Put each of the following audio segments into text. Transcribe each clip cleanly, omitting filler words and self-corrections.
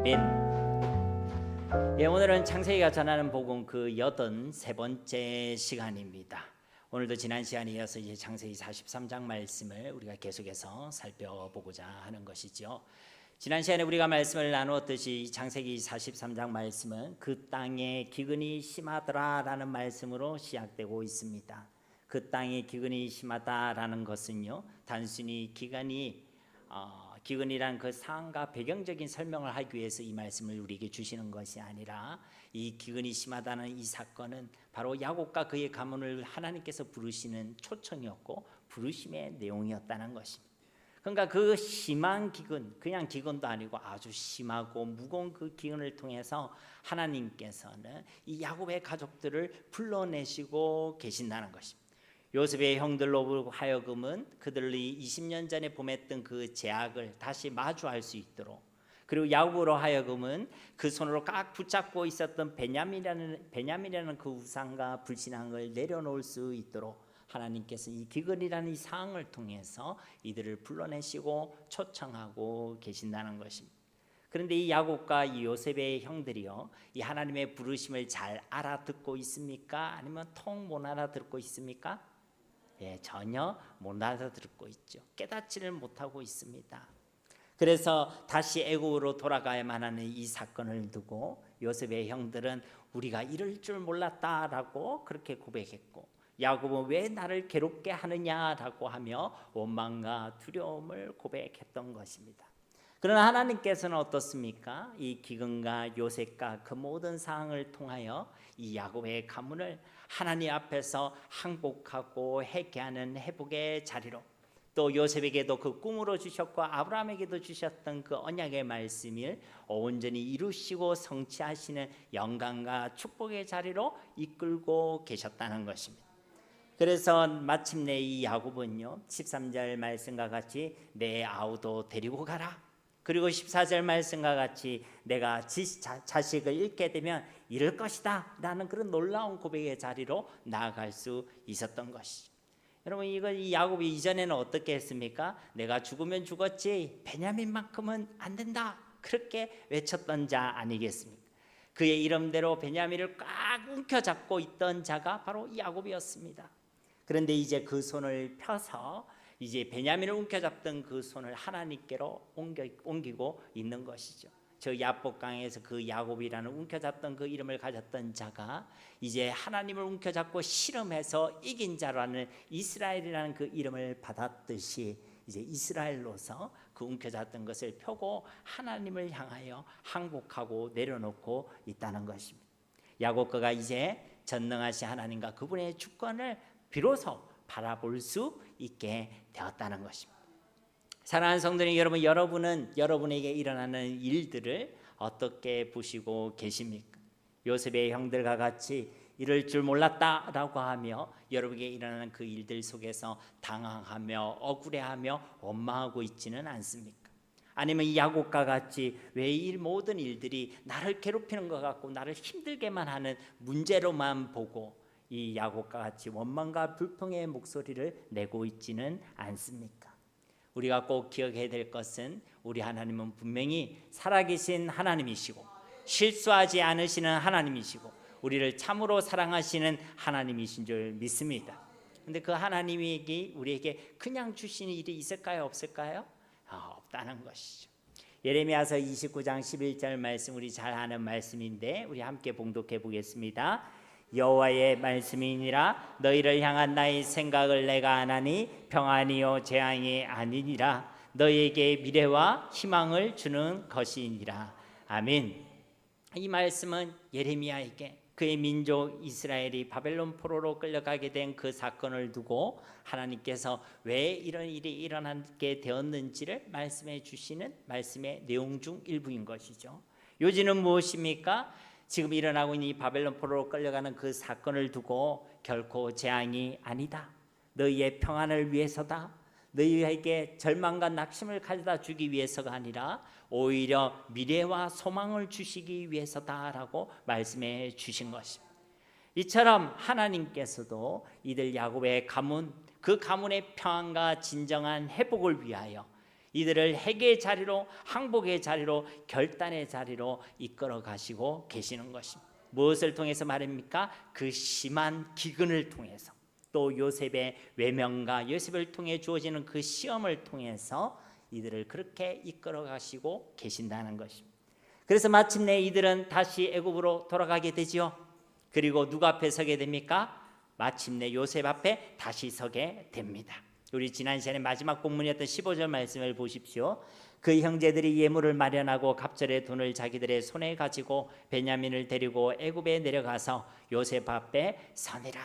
아멘. 예, 오늘은 창세기가 전하는 복음 그 83번째 시간입니다. 오늘도 지난 시간에 이어서 이제 창세기 43장 말씀을 우리가 계속해서 살펴보고자 하는 것이죠. 지난 시간에 우리가 말씀을 나누었듯이 창세기 43장 말씀은 그 땅에 기근이 심하더라라는 말씀으로 시작되고 있습니다. 그 땅에 기근이 심하다라는 것은요, 단순히 기근이란 그 상황과 배경적인 설명을 하기 위해서 이 말씀을 우리에게 주시는 것이 아니라, 이 기근이 심하다는 이 사건은 바로 야곱과 그의 가문을 하나님께서 부르시는 초청이었고 부르심의 내용이었다는 것입니다. 그러니까 그 심한 기근, 그냥 기근도 아니고 아주 심하고 무거운 그 기근을 통해서 하나님께서는 이 야곱의 가족들을 불러내시고 계신다는 것입니다. 요셉의 형들로 하여금은 그들이 20년 전에 범했던 그 죄악을 다시 마주할 수 있도록, 그리고 야곱으로 하여금은 그 손으로 꽉 붙잡고 있었던 베냐민이라는 그 우상과 불신앙을 내려놓을 수 있도록 하나님께서 이 기근이라는 이 상황을 통해서 이들을 불러내시고 초청하고 계신다는 것입니다. 그런데 이 야곱과 이 요셉의 형들이요, 이 하나님의 부르심을 잘 알아듣고 있습니까? 아니면 통 못 알아듣고 있습니까? 예, 전혀 못 알아듣고 있죠. 깨닫지를 못하고 있습니다. 그래서 다시 애굽으로 돌아가야만 하는 이 사건을 두고 요셉의 형들은 우리가 이럴 줄 몰랐다라고 그렇게 고백했고, 야곱은 왜 나를 괴롭게 하느냐라고 하며 원망과 두려움을 고백했던 것입니다. 그러나 하나님께서는 어떻습니까? 이 기근과 요셉과 그 모든 상황을 통하여 이 야곱의 가문을 하나님 앞에서 항복하고 회개하는 회복의 자리로, 또 요셉에게도 그 꿈으로 주셨고 아브라함에게도 주셨던 그 언약의 말씀을 온전히 이루시고 성취하시는 영광과 축복의 자리로 이끌고 계셨다는 것입니다. 그래서 마침내 이 야곱은요, 13절 말씀과 같이 내 아우도 데리고 가라, 그리고 14절 말씀과 같이 내가 자식을 잃게 되면 이럴 것이다 라는 그런 놀라운 고백의 자리로 나아갈 수 있었던 것이죠. 여러분, 이 야곱이 이전에는 어떻게 했습니까? 내가 죽으면 죽었지 베냐민만큼은 안 된다, 그렇게 외쳤던 자 아니겠습니까? 그의 이름대로 베냐민을 꽉 움켜잡고 있던 자가 바로 야곱이었습니다. 그런데 이제 그 손을 펴서 이제 베냐민을 움켜잡던 그 손을 하나님께로 옮기고 있는 것이죠. 저 야복강에서 그 야곱이라는 움켜잡던 그 이름을 가졌던 자가 이제 하나님을 움켜잡고 실험해서 이긴 자라는 이스라엘이라는 그 이름을 받았듯이, 이제 이스라엘로서 그 움켜잡던 것을 펴고 하나님을 향하여 항복하고 내려놓고 있다는 것입니다. 야곱가가 이제 전능하신 하나님과 그분의 주권을 비로소 바라볼 수 있게 되었다는 것입니다. 사랑하는 성도님 여러분, 여러분은 여러분에게 일어나는 일들을 어떻게 보시고 계십니까? 요셉의 형들과 같이 이럴 줄 몰랐다라고 하며 여러분에게 일어나는 그 일들 속에서 당황하며 억울해하며 원망하고 있지는 않습니까? 아니면 이 야곱과 같이 왜 이 모든 일들이 나를 괴롭히는 것 같고 나를 힘들게만 하는 문제로만 보고 이 야곱과 같이 원망과 불평의 목소리를 내고 있지는 않습니까? 우리가 꼭 기억해야 될 것은 우리 하나님은 분명히 살아계신 하나님이시고 실수하지 않으시는 하나님이시고 우리를 참으로 사랑하시는 하나님이신 줄 믿습니다. 그런데 그 하나님이 우리에게 그냥 주시는 일이 있을까요? 없을까요? 없다는 것이죠. 예레미야서 29장 11절 말씀, 우리 잘 아는 말씀인데 우리 함께 봉독해 보겠습니다. 여호와의 말씀이니라, 너희를 향한 나의 생각을 내가 아나니 평안이요 재앙이 아니니라, 너희에게 미래와 희망을 주는 것이니라. 아멘. 이 말씀은 예레미야에게 그의 민족 이스라엘이 바벨론 포로로 끌려가게 된 그 사건을 두고 하나님께서 왜 이런 일이 일어나게 되었는지를 말씀해 주시는 말씀의 내용 중 일부인 것이죠. 요지는 무엇입니까? 지금 일어나고 있는 이 바벨론 포로로 끌려가는 그 사건을 두고 결코 재앙이 아니다, 너희의 평안을 위해서다, 너희에게 절망과 낙심을 가져다 주기 위해서가 아니라 오히려 미래와 소망을 주시기 위해서다라고 말씀해 주신 것입니다. 이처럼 하나님께서도 이들 야곱의 가문, 그 가문의 평안과 진정한 회복을 위하여 이들을 회개의 자리로, 항복의 자리로, 결단의 자리로 이끌어 가시고 계시는 것입니다. 무엇을 통해서 말입니까? 그 심한 기근을 통해서, 또 요셉의 외면과 요셉을 통해 주어지는 그 시험을 통해서 이들을 그렇게 이끌어 가시고 계신다는 것입니다. 그래서 마침내 이들은 다시 애굽으로 돌아가게 되지요. 그리고 누구 앞에 서게 됩니까? 마침내 요셉 앞에 다시 서게 됩니다. 우리 지난 시간에 마지막 본문이었던 15절 말씀을 보십시오. 그 형제들이 예물을 마련하고 갑절의 돈을 자기들의 손에 가지고 베냐민을 데리고 애굽에 내려가서 요셉 앞에 서니라.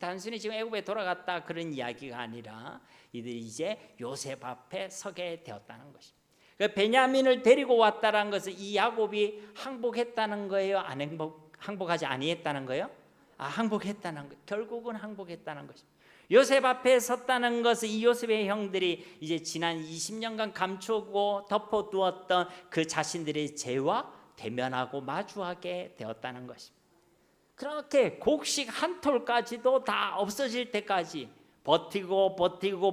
단순히 지금 애굽에 돌아갔다 그런 이야기가 아니라 이들이 이제 요셉 앞에 서게 되었다는 것입니다. 베냐민을 데리고 왔다는 것은 이 야곱이 항복했다는 거예요? 안 항복하지 아니했다는 거예요? 항복했다는 거. 결국은 항복했다는 것입니다. 요셉 앞에 섰다는 것은 이 요셉의 형들이 이제 지난 20년간 감추고 덮어두었던 그 자신들의 죄와 대면하고 마주하게 되었다는 것입니다. 그렇게 곡식 한 톨까지도 다 없어질 때까지 버티고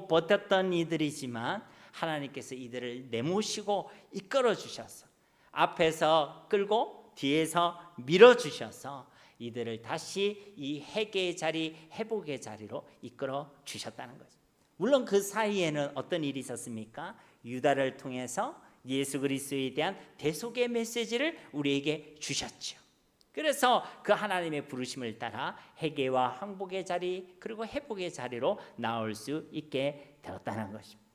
버텼던 이들이지만 하나님께서 이들을 내모시고 이끌어 주셔서 앞에서 끌고 뒤에서 밀어 주셔서 이들을 다시 이 회개의 자리, 회복의 자리로 이끌어 주셨다는 거죠. 물론 그 사이에는 어떤 일이 있었습니까? 유다를 통해서 예수 그리스도에 대한 대속의 메시지를 우리에게 주셨죠. 그래서 그 하나님의 부르심을 따라 회개와 항복의 자리, 그리고 회복의 자리로 나올 수 있게 되었다는 것입니다.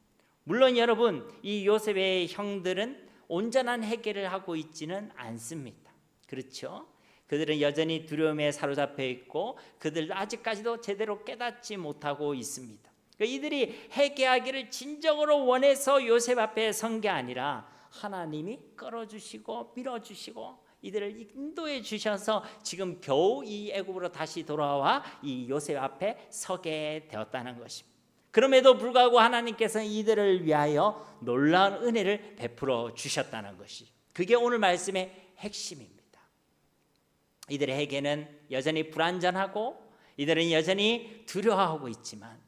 물론 여러분, 이 요셉의 형들은 온전한 회개를 하고 있지는 않습니다. 그렇죠? 그들은 여전히 두려움에 사로잡혀 있고 그들 아직까지도 제대로 깨닫지 못하고 있습니다. 이들이 회개하기를 진정으로 원해서 요셉 앞에 선 게 아니라 하나님이 끌어주시고 밀어주시고 이들을 인도해 주셔서 지금 겨우 이 애굽으로 다시 돌아와 이 요셉 앞에 서게 되었다는 것입니다. 그럼에도 불구하고 하나님께서는 이들을 위하여 놀라운 은혜를 베풀어 주셨다는 것이, 그게 오늘 말씀의 핵심입니다. 이들의 회개는 여전히 불완전하고 이들은 여전히 두려워하고 있지만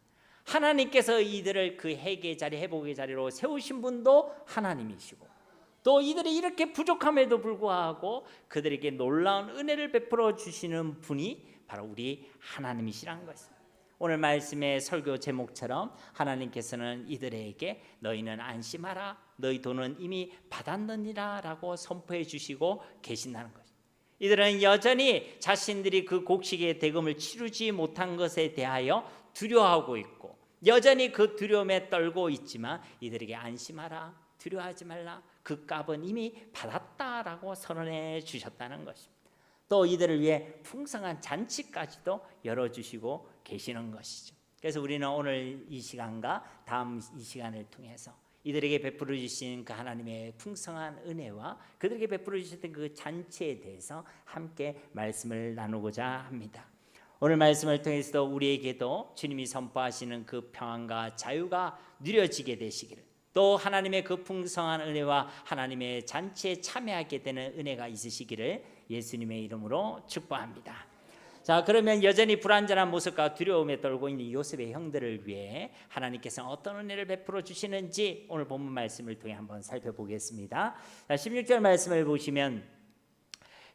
하나님께서 이들을 그 회개의 자리, 회복의 자리로 세우신 분도 하나님이시고, 또 이들이 이렇게 부족함에도 불구하고 그들에게 놀라운 은혜를 베풀어 주시는 분이 바로 우리 하나님이시라는 것입니다. 오늘 말씀의 설교 제목처럼 하나님께서는 이들에게 너희는 안심하라, 너희 돈은 이미 받았느니라 라고 선포해 주시고 계신다는 것입니다. 이들은 여전히 자신들이 그 곡식의 대금을 치르지 못한 것에 대하여 두려워하고 있고 여전히 그 두려움에 떨고 있지만 이들에게 안심하라, 두려워하지 말라, 그 값은 이미 받았다라고 선언해 주셨다는 것입니다. 또 이들을 위해 풍성한 잔치까지도 열어주시고 계시는 것이죠. 그래서 우리는 오늘 이 시간과 다음 이 시간을 통해서 이들에게 베풀어 주신 그 하나님의 풍성한 은혜와 그들에게 베풀어 주셨던 그 잔치에 대해서 함께 말씀을 나누고자 합니다. 오늘 말씀을 통해서도 우리에게도 주님이 선포하시는 그 평안과 자유가 누려지게 되시기를, 또 하나님의 그 풍성한 은혜와 하나님의 잔치에 참여하게 되는 은혜가 있으시기를 예수님의 이름으로 축복합니다. 자, 그러면 여전히 불완전한 모습과 두려움에 떨고 있는 요셉의 형들을 위해 하나님께서 어떤 은혜를 베풀어 주시는지 오늘 본문 말씀을 통해 한번 살펴보겠습니다. 자, 16절 말씀을 보시면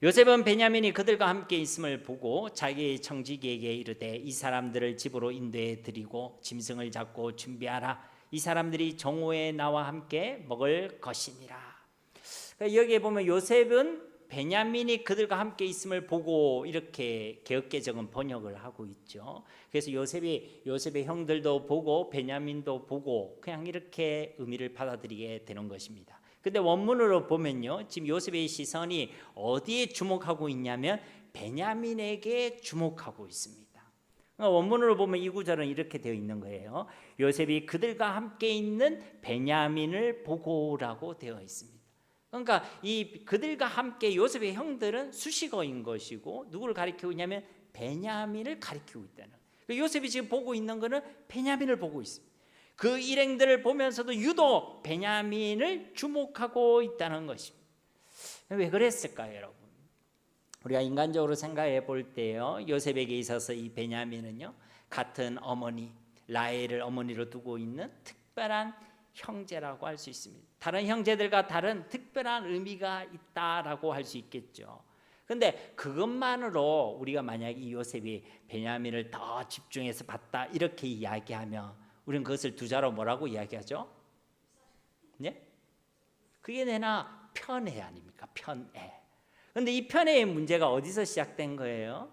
요셉은 베냐민이 그들과 함께 있음을 보고 자기 청지기에게 이르되 이 사람들을 집으로 인도해 드리고 짐승을 잡고 준비하라. 이 사람들이 정오에 나와 함께 먹을 것이니라. 여기에 보면 요셉은 베냐민이 그들과 함께 있음을 보고 이렇게 개역개정은 번역을 하고 있죠. 그래서 요셉의 형들도 보고 베냐민도 보고 그냥 이렇게 의미를 받아들이게 되는 것입니다. 근데 원문으로 보면요, 지금 요셉의 시선이 어디에 주목하고 있냐면 베냐민에게 주목하고 있습니다. 원문으로 보면 이 구절은 이렇게 되어 있는 거예요. 요셉이 그들과 함께 있는 베냐민을 보고라고 되어 있습니다. 그러니까 이 그들과 함께 요셉의 형들은 수식어인 것이고 누구를 가리키고 있냐면 베냐민을 가리키고 있다는 거예요. 요셉이 지금 보고 있는 것은 베냐민을 보고 있습니다. 그 일행들을 보면서도 유독 베냐민을 주목하고 있다는 것입니다. 왜 그랬을까요, 여러분? 우리가 인간적으로 생각해 볼 때요, 요셉에게 있어서 이 베냐민은요, 같은 어머니 라헬을 어머니로 두고 있는 특별한 형제라고 할 수 있습니다. 다른 형제들과 다른 특별한 의미가 있다라고 할 수 있겠죠. 근데 그것만으로 우리가 만약 이 요셉이 베냐민을 더 집중해서 봤다 이렇게 이야기하면 우리는 그것을 두 자로 뭐라고 이야기하죠? 네? 그게 내나 편애 아닙니까? 편애. 근데 이 편애의 문제가 어디서 시작된 거예요?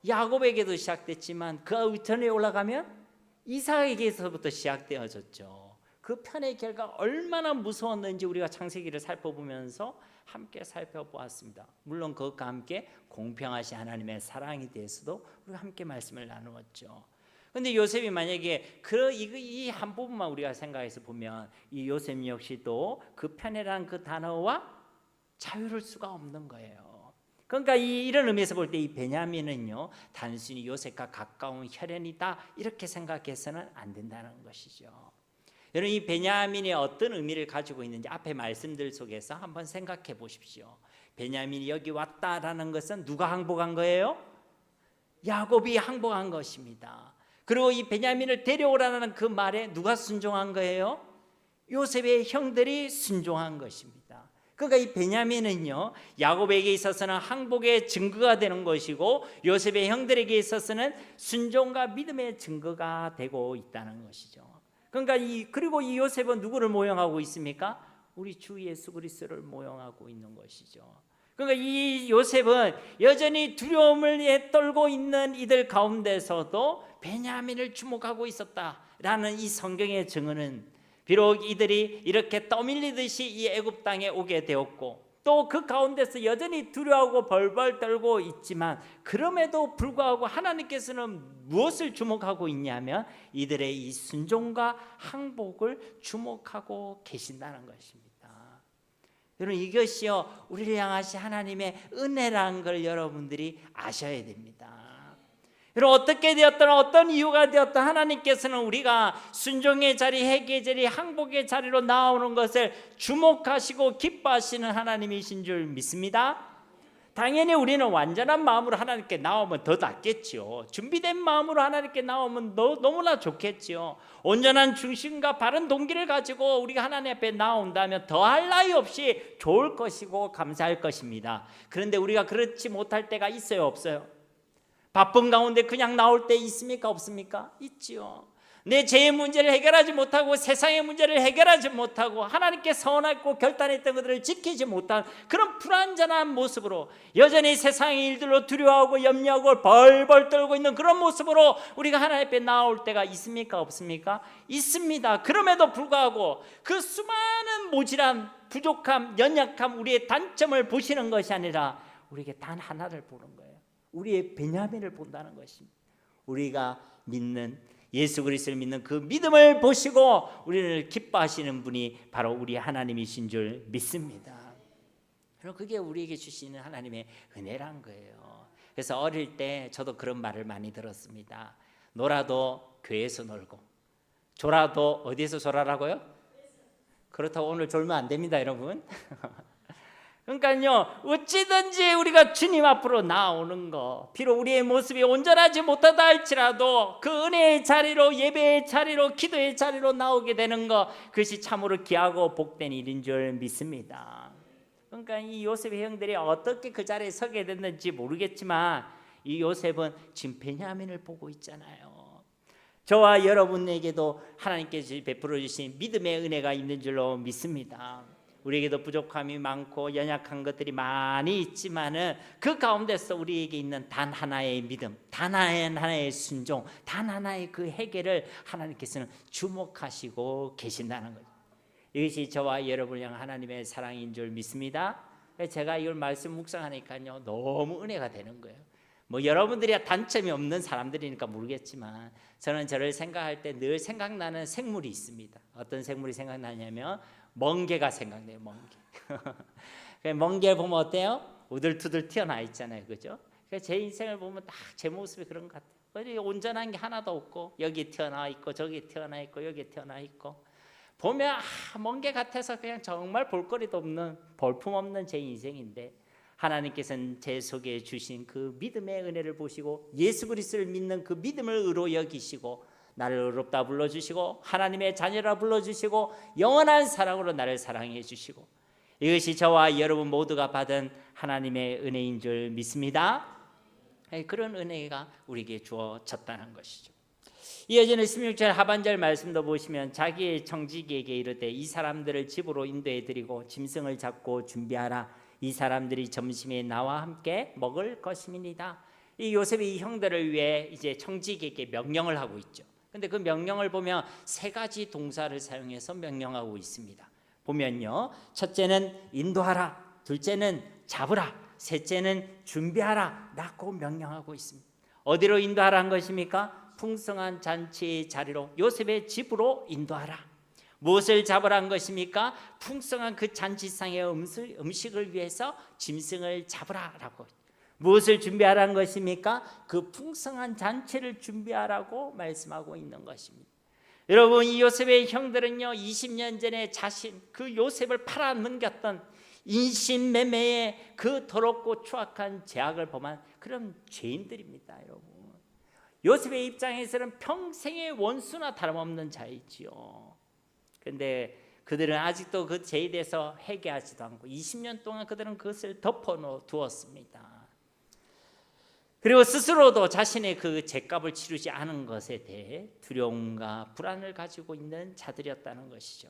야곱에게도 시작됐지만 그 위편에 올라가면 이삭에게서부터 시작되어졌죠. 그 편의 결과 얼마나 무서웠는지 우리가 창세기를 살펴보면서 함께 살펴보았습니다. 물론 그것과 함께 공평하신 하나님의 사랑에 대해서도 우리가 함께 말씀을 나누었죠. 그런데 요셉이 만약에 이 한 부분만 우리가 생각해서 보면 이 요셉 역시도 그 편애란 그 단어와 자유로울 수가 없는 거예요. 그러니까 이런 의미에서 볼 때 이 베냐민은요 단순히 요셉과 가까운 혈연이다 이렇게 생각해서는 안 된다는 것이죠. 여러분 이 베냐민이 어떤 의미를 가지고 있는지 앞에 말씀들 속에서 한번 생각해 보십시오. 베냐민이 여기 왔다라는 것은 누가 항복한 거예요? 야곱이 항복한 것입니다. 그리고 이 베냐민을 데려오라는 그 말에 누가 순종한 거예요? 요셉의 형들이 순종한 것입니다. 그러니까 이 베냐민은요 야곱에게 있어서는 항복의 증거가 되는 것이고 요셉의 형들에게 있어서는 순종과 믿음의 증거가 되고 있다는 것이죠. 그러니까 그리고 이 요셉은 누구를 모형하고 있습니까? 우리 주 예수 그리스도를 모형하고 있는 것이죠. 그러니까 이 요셉은 여전히 두려움을 떨고 있는 이들 가운데서도 베냐민을 주목하고 있었다라는 이 성경의 증언은 비록 이들이 이렇게 떠밀리듯이 이 애굽 땅에 오게 되었고 또 그 가운데서 여전히 두려워하고 벌벌 떨고 있지만 그럼에도 불구하고 하나님께서는 무엇을 주목하고 있냐면 이들의 이 순종과 항복을 주목하고 계신다는 것입니다. 여러분 이것이요 우리를 향하신 하나님의 은혜라는 걸 여러분들이 아셔야 됩니다. 여러분 어떻게 되었든 어떤 이유가 되었든 하나님께서는 우리가 순종의 자리, 회개의 자리, 항복의 자리로 나오는 것을 주목하시고 기뻐하시는 하나님이신 줄 믿습니다. 당연히 우리는 완전한 마음으로 하나님께 나오면 더 낫겠죠. 준비된 마음으로 하나님께 나오면 너무나 좋겠죠. 온전한 중심과 바른 동기를 가지고 우리가 하나님 앞에 나온다면 더할 나위 없이 좋을 것이고 감사할 것입니다. 그런데 우리가 그렇지 못할 때가 있어요, 없어요? 바쁜 가운데 그냥 나올 때 있습니까? 없습니까? 있지요. 내 죄의 문제를 해결하지 못하고 세상의 문제를 해결하지 못하고 하나님께 선하고 결단했던 것들을 지키지 못한 그런 불완전한 모습으로 여전히 세상의 일들로 두려워하고 염려하고 벌벌 떨고 있는 그런 모습으로 우리가 하나님 앞에 나올 때가 있습니까? 없습니까? 있습니다. 그럼에도 불구하고 그 수많은 모질한 부족함, 연약함, 우리의 단점을 보시는 것이 아니라 우리에게 단 하나를 보는 거예요. 우리의 베냐민을 본다는 것입니다. 우리가 믿는 예수 그리스도를 믿는 그 믿음을 보시고 우리를 기뻐하시는 분이 바로 우리 하나님이신 줄 믿습니다. 그럼 그게 우리에게 주시는 하나님의 은혜란 거예요. 그래서 어릴 때 저도 그런 말을 많이 들었습니다. 놀아도 교회에서 놀고 졸아도 어디에서 졸아라고요? 그렇다고 오늘 졸면 안 됩니다, 여러분. 그러니까요 어찌든지 우리가 주님 앞으로 나오는 거 비록 우리의 모습이 온전하지 못하다 할지라도 그 은혜의 자리로 예배의 자리로 기도의 자리로 나오게 되는 거 그것이 참으로 귀하고 복된 일인 줄 믿습니다. 그러니까 이 요셉의 형들이 어떻게 그 자리에 서게 됐는지 모르겠지만 이 요셉은 지금 베냐민을 보고 있잖아요. 저와 여러분에게도 하나님께서 베풀어 주신 믿음의 은혜가 있는 줄로 믿습니다. 우리에게도 부족함이 많고 연약한 것들이 많이 있지만은 그 가운데서 우리에게 있는 단 하나의 믿음, 단 하나의 순종, 단 하나의 그 해결을 하나님께서는 주목하시고 계신다는 거죠. 이것이 저와 여러분을 향한 하나님의 사랑인 줄 믿습니다. 제가 이걸 말씀 묵상하니까요 너무 은혜가 되는 거예요. 뭐 여러분들이 단점이 없는 사람들이니까 모르겠지만 저는 저를 생각할 때 늘 생각나는 생물이 있습니다. 어떤 생물이 생각나냐면 멍게가 생각나요. 멍게. 멍게를 보면 어때요? 우들투들 튀어나와 있잖아요, 그죠? 제 인생을 보면 딱 제 모습이 그런 것 같아요. 온전한 게 하나도 없고 여기 튀어나와 있고 저기 튀어나와 있고 여기 튀어나와 있고 보면 멍게 같아서 그냥 정말 볼거리도 없는 볼품없는 제 인생인데 하나님께서는 제 속에 주신 그 믿음의 은혜를 보시고 예수 그리스도를 믿는 그 믿음을 의로 여기시고 나를 의롭다 불러주시고 하나님의 자녀라 불러주시고 영원한 사랑으로 나를 사랑해 주시고 이것이 저와 여러분 모두가 받은 하나님의 은혜인 줄 믿습니다. 그런 은혜가 우리에게 주어졌다는 것이죠. 이어지는 16절 하반절 말씀도 보시면 자기의 청지기에게 이르되 이 사람들을 집으로 인도해 드리고 짐승을 잡고 준비하라. 이 사람들이 점심에 나와 함께 먹을 것임이니이다. 이 요셉이 이 형들을 위해 이제 청지기에게 명령을 하고 있죠. 근데 그 명령을 보면 세 가지 동사를 사용해서 명령하고 있습니다. 보면요, 첫째는 인도하라, 둘째는 잡으라, 셋째는 준비하라 라고 명령하고 있습니다. 어디로 인도하라는 것입니까? 풍성한 잔치의 자리로 요셉의 집으로 인도하라. 무엇을 잡으라는 것입니까? 풍성한 그 잔치상의 음식을 위해서 짐승을 잡으라라고. 무엇을 준비하라는 것입니까? 그 풍성한 잔치를 준비하라고 말씀하고 있는 것입니다. 여러분, 이 요셉의 형들은요 20년 전에 자신 그 요셉을 팔아넘겼던 인신매매의 그 더럽고 추악한 죄악을 범한 그런 죄인들입니다. 여러분, 요셉의 입장에서는 평생의 원수나 다름없는 자이지요. 그런데 그들은 아직도 그 죄에 대해서 회개하지도 않고 20년 동안 그들은 그것을 덮어두었습니다. 그리고 스스로도 자신의 그 죄값을 치르지 않은 것에 대해 두려움과 불안을 가지고 있는 자들이었다는 것이죠.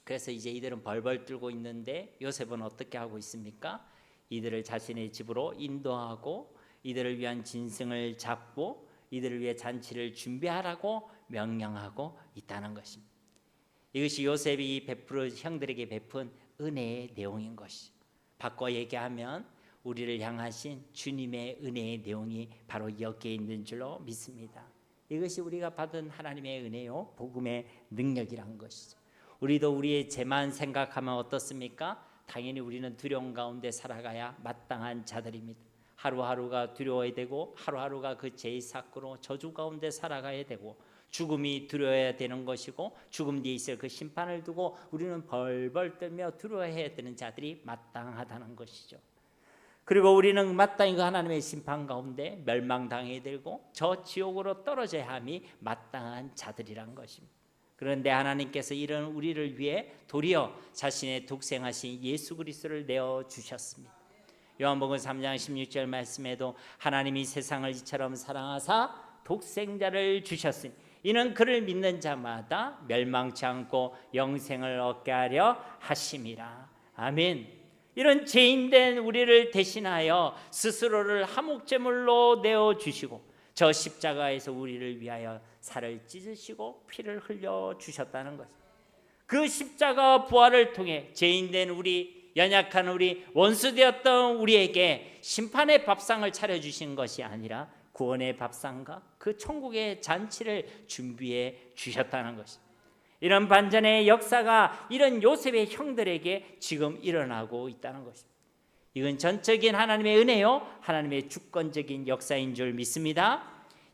그래서 이제 이들은 벌벌 떨고 있는데 요셉은 어떻게 하고 있습니까? 이들을 자신의 집으로 인도하고 이들을 위한 짐승을 잡고 이들을 위해 잔치를 준비하라고 명령하고 있다는 것입니다. 이것이 요셉이 형들에게 베푼 은혜의 내용인 것이죠. 바꿔 얘기하면 우리를 향하신 주님의 은혜의 내용이 바로 여기에 있는 줄로 믿습니다. 이것이 우리가 받은 하나님의 은혜요 복음의 능력이란 것이죠. 우리도 우리의 죄만 생각하면 어떻습니까? 당연히 우리는 두려움 가운데 살아가야 마땅한 자들입니다. 하루하루가 두려워야 되고 하루하루가 그 죄의 삭으로 저주 가운데 살아가야 되고 죽음이 두려워야 되는 것이고 죽음 뒤에 있을 그 심판을 두고 우리는 벌벌 떨며 두려워해야 되는 자들이 마땅하다는 것이죠. 그리고 우리는 마땅히 그 하나님의 심판 가운데 멸망당해야 되고 저 지옥으로 떨어져야 함이 마땅한 자들이란 것입니다. 그런데 하나님께서 이런 우리를 위해 도리어 자신의 독생하신 예수 그리스도를 내어주셨습니다. 요한복음 3장 16절 말씀에도 하나님이 세상을 이처럼 사랑하사 독생자를 주셨으니 이는 그를 믿는 자마다 멸망치 않고 영생을 얻게 하려 하심이라. 아멘. 이런 죄인된 우리를 대신하여 스스로를 화목제물로 내어주시고 저 십자가에서 우리를 위하여 살을 찢으시고 피를 흘려주셨다는 것. 그 십자가 부활을 통해 죄인된 우리, 연약한 우리, 원수되었던 우리에게 심판의 밥상을 차려주신 것이 아니라 구원의 밥상과 그 천국의 잔치를 준비해 주셨다는 것입니다. 이런 반전의 역사가 이런 요셉의 형들에게 지금 일어나고 있다는 것입니다. 이건 전적인 하나님의 은혜요 하나님의 주권적인 역사인 줄 믿습니다.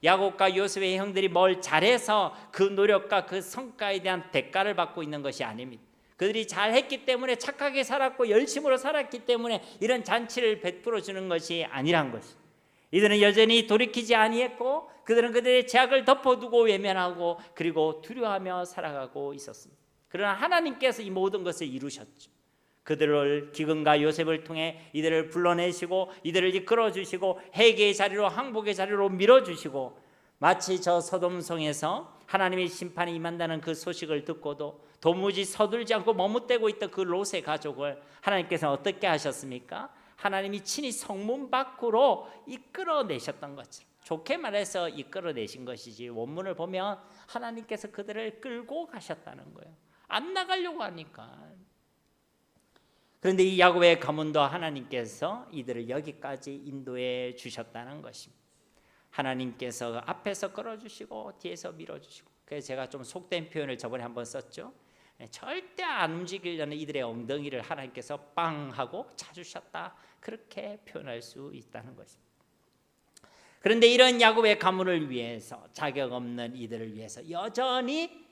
야곱과 요셉의 형들이 뭘 잘해서 그 노력과 그 성과에 대한 대가를 받고 있는 것이 아닙니다. 그들이 잘했기 때문에 착하게 살았고 열심으로 살았기 때문에 이런 잔치를 베풀어 주는 것이 아니란 것입니다. 이들은 여전히 돌이키지 아니했고 그들은 그들의 죄악을 덮어두고 외면하고 그리고 두려워하며 살아가고 있었습니다. 그러나 하나님께서 이 모든 것을 이루셨죠. 그들을 기근과 요셉을 통해 이들을 불러내시고 이들을 이끌어주시고 회개의 자리로 항복의 자리로 밀어주시고 마치 저 소돔성에서 하나님의 심판이 임한다는 그 소식을 듣고도 도무지 서둘지 않고 머뭇대고 있던 그 롯의 가족을 하나님께서 어떻게 하셨습니까? 하나님이 친히 성문 밖으로 이끌어내셨던 것처럼, 좋게 말해서 이끌어내신 것이지 원문을 보면 하나님께서 그들을 끌고 가셨다는 거예요. 안 나가려고 하니까. 그런데 이 야곱의 가문도 하나님께서 이들을 여기까지 인도해 주셨다는 것입니다. 하나님께서 앞에서 끌어주시고 뒤에서 밀어주시고. 그래서 제가 좀 속된 표현을 저번에 한번 썼죠. 절대 안 움직이려는 이들의 엉덩이를 하나님께서 빵 하고 차주셨다, 그렇게 표현할 수 있다는 것입니다. 그런데 이런 야곱의 가문을 위해서, 자격 없는 이들을 위해서, 여전히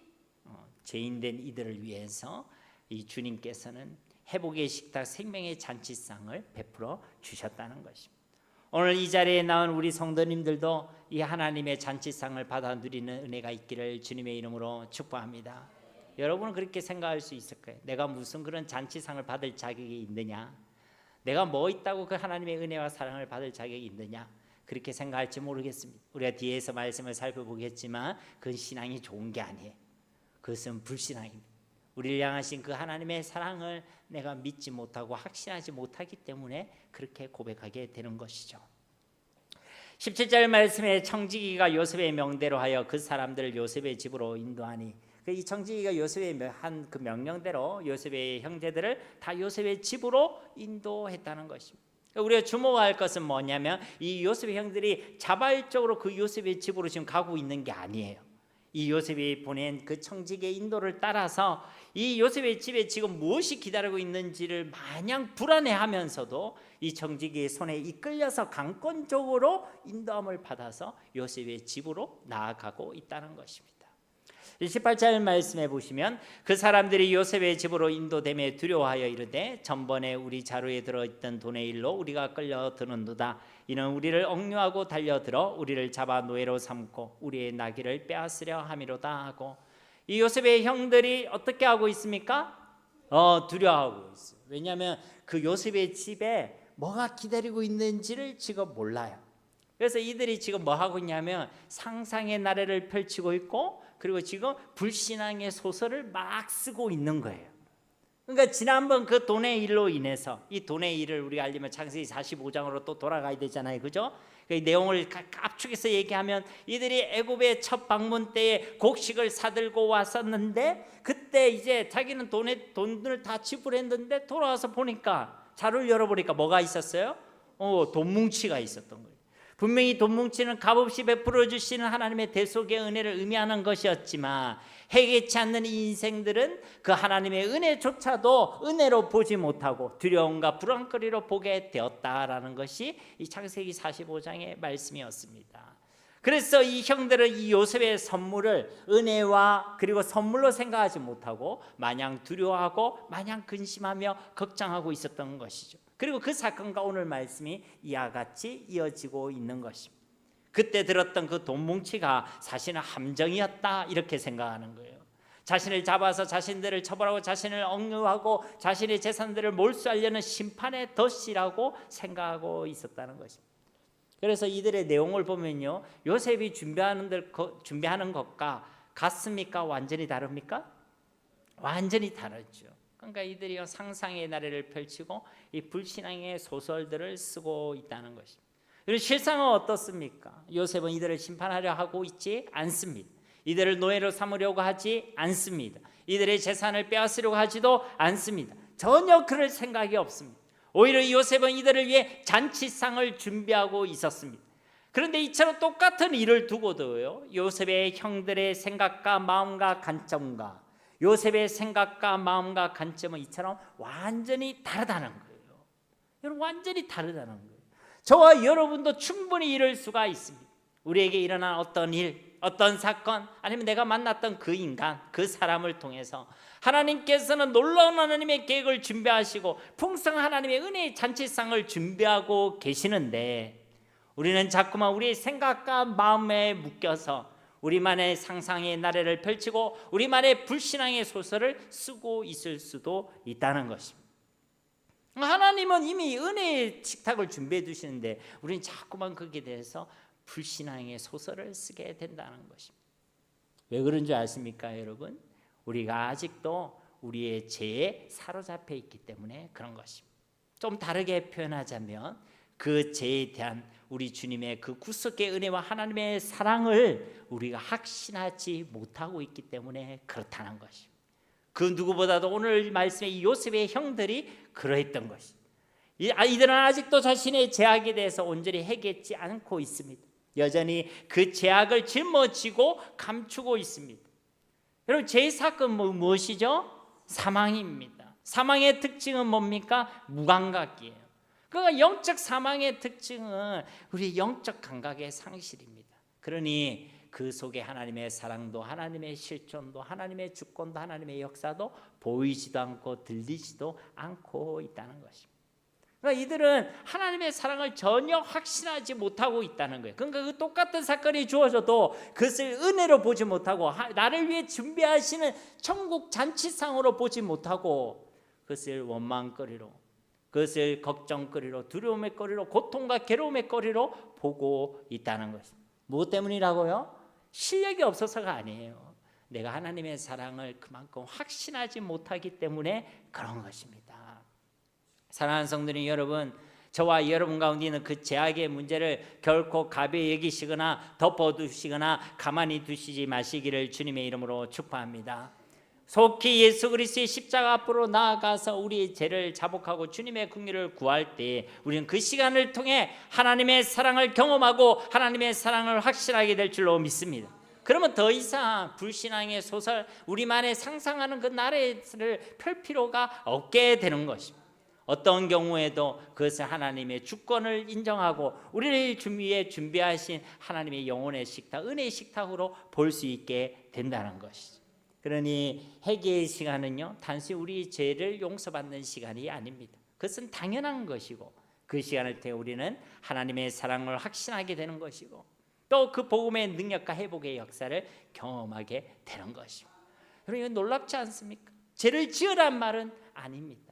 죄인된 이들을 위해서 이 주님께서는 회복의 식탁 생명의 잔치상을 베풀어 주셨다는 것입니다. 오늘 이 자리에 나온 우리 성도님들도 이 하나님의 잔치상을 받아 누리는 은혜가 있기를 주님의 이름으로 축복합니다. 여러분은 그렇게 생각할 수 있을 거예요. 내가 무슨 그런 잔치상을 받을 자격이 있느냐, 내가 뭐 있다고 그 하나님의 은혜와 사랑을 받을 자격이 있느냐, 그렇게 생각할지 모르겠습니다. 우리가 뒤에서 말씀을 살펴보겠지만 그건 신앙이 좋은 게 아니에요. 그것은 불신앙입니다. 우리를 향하신 그 하나님의 사랑을 내가 믿지 못하고 확신하지 못하기 때문에 그렇게 고백하게 되는 것이죠. 17절 말씀에 청지기가 요셉의 명대로 하여 그 사람들을 요셉의 집으로 인도하니, 이 청지기가 요셉의 한 그 명령대로 요셉의 형제들을 다 요셉의 집으로 인도했다는 것입니다. 우리가 주목할 것은 뭐냐면 이 요셉의 형들이 자발적으로 그 요셉의 집으로 지금 가고 있는 게 아니에요. 이 요셉이 보낸 그 청지기의 인도를 따라서 이 요셉의 집에 지금 무엇이 기다리고 있는지를 마냥 불안해하면서도 이 청지기의 손에 이끌려서 강권적으로 인도함을 받아서 요셉의 집으로 나아가고 있다는 것입니다. 18절 말씀해 보시면 그 사람들이 요셉의 집으로 인도됨에 두려워하여 이르되 전번에 우리 자루에 들어있던 돈의 일로 우리가 끌려드는도다. 이는 우리를 억류하고 달려들어 우리를 잡아 노예로 삼고 우리의 나귀를 빼앗으려 함이로다 하고, 이 요셉의 형들이 어떻게 하고 있습니까? 두려워하고 있어요. 왜냐하면 그 요셉의 집에 뭐가 기다리고 있는지를 지금 몰라요. 그래서 이들이 지금 뭐 하고 있냐면 상상의 나래를 펼치고 있고, 그리고 지금 불신앙의 소설을 막 쓰고 있는 거예요. 그러니까 지난번 그 돈의 일로 인해서, 이 돈의 일을 우리가 알려면 창세기 45장으로 또 돌아가야 되잖아요, 그죠? 그 내용을 압축해서 얘기하면 이들이 애굽의 첫 방문 때에 곡식을 사들고 왔었는데, 그때 이제 자기는 돈을 다 지불했는데 돌아와서 보니까, 자루를 열어보니까 뭐가 있었어요? 돈 뭉치가 있었던 거예요. 분명히 돈 뭉치는 값없이 베풀어 주시는 하나님의 대속의 은혜를 의미하는 것이었지만, 해결치 않는 이 인생들은 그 하나님의 은혜조차도 은혜로 보지 못하고 두려움과 불안거리로 보게 되었다라는 것이 이 창세기 45장의 말씀이었습니다. 그래서 이 형들은 이 요셉의 선물을 은혜와 그리고 선물로 생각하지 못하고 마냥 두려워하고 마냥 근심하며 걱정하고 있었던 것이죠. 그리고 그 사건과 오늘 말씀이 이와 같이 이어지고 있는 것입니다. 그때 들었던 그 돈 뭉치가 사실은 함정이었다, 이렇게 생각하는 거예요. 자신을 잡아서 자신들을 처벌하고 자신을 억류하고 자신의 재산들을 몰수하려는 심판의 덫이라고 생각하고 있었다는 것입니다. 그래서 이들의 내용을 보면요, 요셉이 준비하는 것과 같습니까? 완전히 다릅니까? 완전히 다르죠. 그러니까 이들이 상상의 나래를 펼치고 이 불신앙의 소설들을 쓰고 있다는 것입니다. 그리고 실상은 어떻습니까? 요셉은 이들을 심판하려 하고 있지 않습니다. 이들을 노예로 삼으려고 하지 않습니다. 이들의 재산을 빼앗으려고 하지도 않습니다. 전혀 그럴 생각이 없습니다. 오히려 요셉은 이들을 위해 잔치상을 준비하고 있었습니다. 그런데 이처럼 똑같은 일을 두고도요, 요셉의 형들의 생각과 마음과 관점과 요셉의 생각과 마음과 관점은 이처럼 완전히 다르다는 거예요. 여러분, 완전히 다르다는 거예요. 저와 여러분도 충분히 이럴 수가 있습니다. 우리에게 일어난 어떤 일, 어떤 사건, 아니면 내가 만났던 그 인간, 그 사람을 통해서 하나님께서는 놀라운 하나님의 계획을 준비하시고 풍성한 하나님의 은혜의 잔치상을 준비하고 계시는데, 우리는 자꾸만 우리의 생각과 마음에 묶여서 우리만의 상상의 나래를 펼치고 우리만의 불신앙의 소설을 쓰고 있을 수도 있다는 것입니다. 하나님은 이미 은혜의 식탁을 준비해 두시는데 우리는 자꾸만 거기에 대해서 불신앙의 소설을 쓰게 된다는 것입니다. 왜 그런 줄 아십니까, 여러분? 우리가 아직도 우리의 죄에 사로잡혀 있기 때문에 그런 것입니다. 좀 다르게 표현하자면 그 죄에 대한 우리 주님의 그 구속의 은혜와 하나님의 사랑을 우리가 확신하지 못하고 있기 때문에 그렇다는 것입니다. 그 누구보다도 오늘 말씀의 요셉의 형들이 그러했던 것입니다. 이들은 아직도 자신의 죄악에 대해서 온전히 해결하지 않고 있습니다. 여전히 그 죄악을 짊어지고 감추고 있습니다. 여러분, 죄의 사건은 무엇이죠? 사망입니다. 사망의 특징은 뭡니까? 무감각이에요. 그러니까 영적 사망의 특징은 우리 영적 감각의 상실입니다. 그러니 그 속에 하나님의 사랑도 하나님의 실존도 하나님의 주권도 하나님의 역사도 보이지도 않고 들리지도 않고 있다는 것입니다. 그러니까 이들은 하나님의 사랑을 전혀 확신하지 못하고 있다는 거예요. 그러니까 그 똑같은 사건이 주어져도 그것을 은혜로 보지 못하고 나를 위해 준비하시는 천국 잔치상으로 보지 못하고 그것을 원망거리로, 그것을 걱정거리로, 두려움의 거리로, 고통과 괴로움의 거리로 보고 있다는 것입니다. 무엇 때문이라고요? 실력이 없어서가 아니에요. 내가 하나님의 사랑을 그만큼 확신하지 못하기 때문에 그런 것입니다. 사랑하는 성도님 여러분, 저와 여러분 가운데 있는 그 죄악의 문제를 결코 가벼이 여기시거나 덮어두시거나 가만히 두시지 마시기를 주님의 이름으로 축복합니다. 속히 예수 그리스도의 십자가 앞으로 나아가서 우리의 죄를 자복하고 주님의 긍휼을 구할 때 우리는 그 시간을 통해 하나님의 사랑을 경험하고 하나님의 사랑을 확신하게 될 줄로 믿습니다. 그러면 더 이상 불신앙의 소설, 우리만의 상상하는 그 나라를 펼 필요가 없게 되는 것입니다. 어떤 경우에도 그것을 하나님의 주권을 인정하고 우리를 위해 준비하신 하나님의 영혼의 식탁, 은혜의 식탁으로 볼 수 있게 된다는 것이죠. 그러니 회개의 시간은요, 단순히 우리 죄를 용서받는 시간이 아닙니다. 그것은 당연한 것이고 그 시간을 통해 우리는 하나님의 사랑을 확신하게 되는 것이고 또 그 복음의 능력과 회복의 역사를 경험하게 되는 것입니다. 여러분, 이거 놀랍지 않습니까? 죄를 지으란 말은 아닙니다.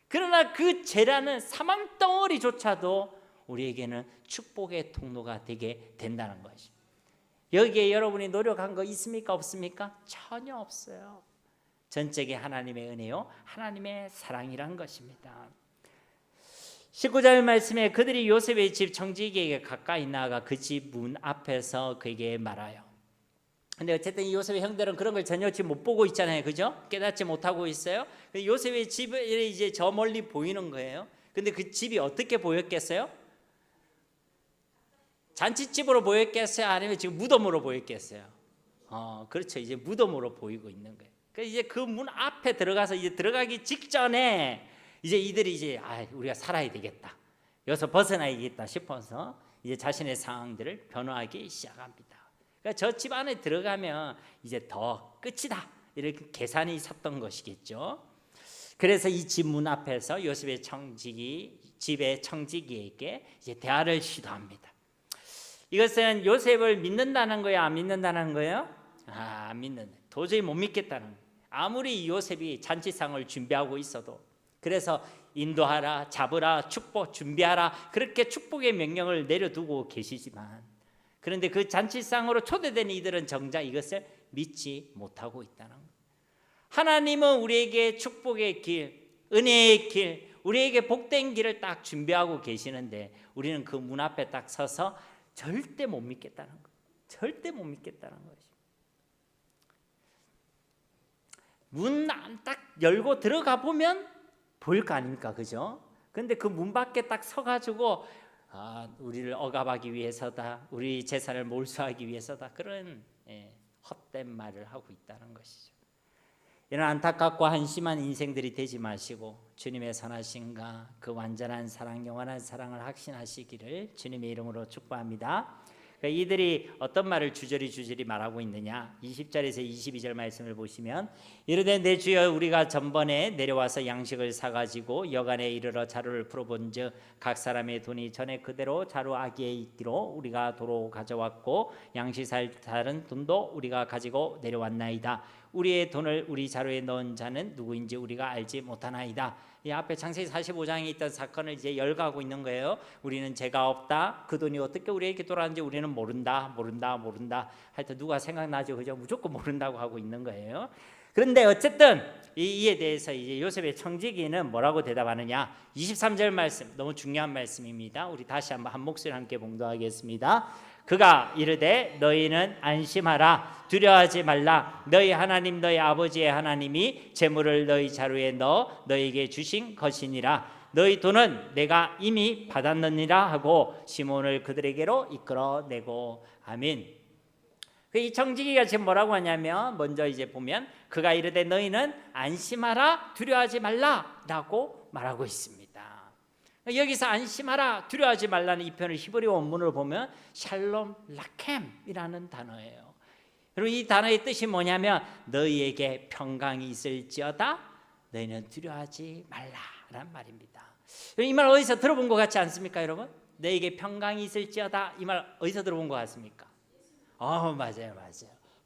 그러나 그 죄라는 사망 덩어리조차도 우리에게는 축복의 통로가 되게 된다는 것입니다. 여기에 여러분이 노력한 거 있습니까? 없습니까? 전혀 없어요. 전적인 하나님의 은혜요, 하나님의 사랑이란 것입니다. 19절 말씀에 그들이 요셉의 집 청지기에게 가까이 나아가 그 집 문 앞에서 그에게 말하여. 근데 어쨌든 이 요셉의 형들은 그런 걸 전혀 지금 못 보고 있잖아요, 그죠? 깨닫지 못하고 있어요. 요셉의 집이 이제 저 멀리 보이는 거예요. 근데 그 집이 어떻게 보였겠어요? 잔치집으로 보였겠어요? 아니면 지금 무덤으로 보였겠어요? 그렇죠. 이제 무덤으로 보이고 있는 거예요. 그러니까 이제 그 문 앞에 들어가서 이제 들어가기 직전에 이제 이들이 이제 우리가 살아야 되겠다, 여기서 벗어나야겠다 싶어서 이제 자신의 상황들을 변화하기 시작합니다. 그러니까 저 집 안에 들어가면 이제 더 끝이다, 이렇게 계산이 섰던 것이겠죠. 그래서 이 집 문 앞에서 요셉의 집의 청지기에게 이제 대화를 시도합니다. 이것은 요셉을 믿는다는 거예요, 안 믿는다는 거예요? 안 믿는다. 도저히 못 믿겠다는 거예요. 아무리 요셉이 잔치상을 준비하고 있어도, 그래서 인도하라, 잡으라, 축복 준비하라, 그렇게 축복의 명령을 내려두고 계시지만, 그런데 그 잔치상으로 초대된 이들은 정작 이것을 믿지 못하고 있다는 거예요. 하나님은 우리에게 축복의 길, 은혜의 길, 우리에게 복된 길을 딱 준비하고 계시는데 우리는 그 문 앞에 딱 서서 절대 못 믿겠다는 거예요. 절대 못 믿겠다는 거죠. 문 딱 열고 들어가 보면 보일 거 아닙니까, 그죠? 근데 그 문 밖에 딱 서가지고 우리를 억압하기 위해서다, 우리 재산을 몰수하기 위해서다, 그런 헛된 말을 하고 있다는 것이죠. 이런 안타깝고 한심한 인생들이 되지 마시고 주님의 선하심과 그 완전한 사랑, 영원한 사랑을 확신하시기를 주님의 이름으로 축복합니다. 그러니까 이들이 어떤 말을 주저리 말하고 있느냐, 20절에서 22절 말씀을 보시면 이르되 내 주여, 우리가 전번에 내려와서 양식을 사가지고 여간에 이르러 자루를 풀어본즉 각 사람의 돈이 전에 그대로 자루 아기에 있기로 우리가 도로 가져왔고 양식 살 다른 돈도 우리가 가지고 내려왔나이다. 우리의 돈을 우리 자루에 넣은 자는 누구인지 우리가 알지 못하나이다. 이 앞에 창세기 45장에 있던 사건을 이제 열거하고 있는 거예요. 우리는 죄가 없다, 그 돈이 어떻게 우리에게 돌아왔는지 우리는 모른다. 하여튼 누가 생각나죠, 그죠? 무조건 모른다고 하고 있는 거예요. 그런데 어쨌든 이에 대해서 이제 요셉의 청지기는 뭐라고 대답하느냐, 23절 말씀, 너무 중요한 말씀입니다. 우리 다시 한번 한 목소리 함께 봉독하겠습니다. 그가 이르되 너희는 안심하라, 두려워하지 말라. 너희 하나님 너희 아버지의 하나님이 재물을 너희 자루에 넣어 너희에게 주신 것이니라. 너희 돈은 내가 이미 받았느니라 하고 시몬을 그들에게로 이끌어내고. 아멘. 이 청지기가 지금 뭐라고 하냐면, 먼저 이제 보면 그가 이르되 너희는 안심하라, 두려워하지 말라라고 말하고 있습니다. 여기서 안심하라, 두려워하지 말라는 이 표현을 히브리 원문으로 보면 샬롬 라켐이라는 단어예요. 그리고 이 단어의 뜻이 뭐냐면 너희에게 평강이 있을지어다, 너희는 두려워하지 말라라는 말입니다. 이 말 어디서 들어본 것 같지 않습니까, 여러분? 너에게 평강이 있을지어다. 이 말 어디서 들어본 것 같습니까? 맞아요.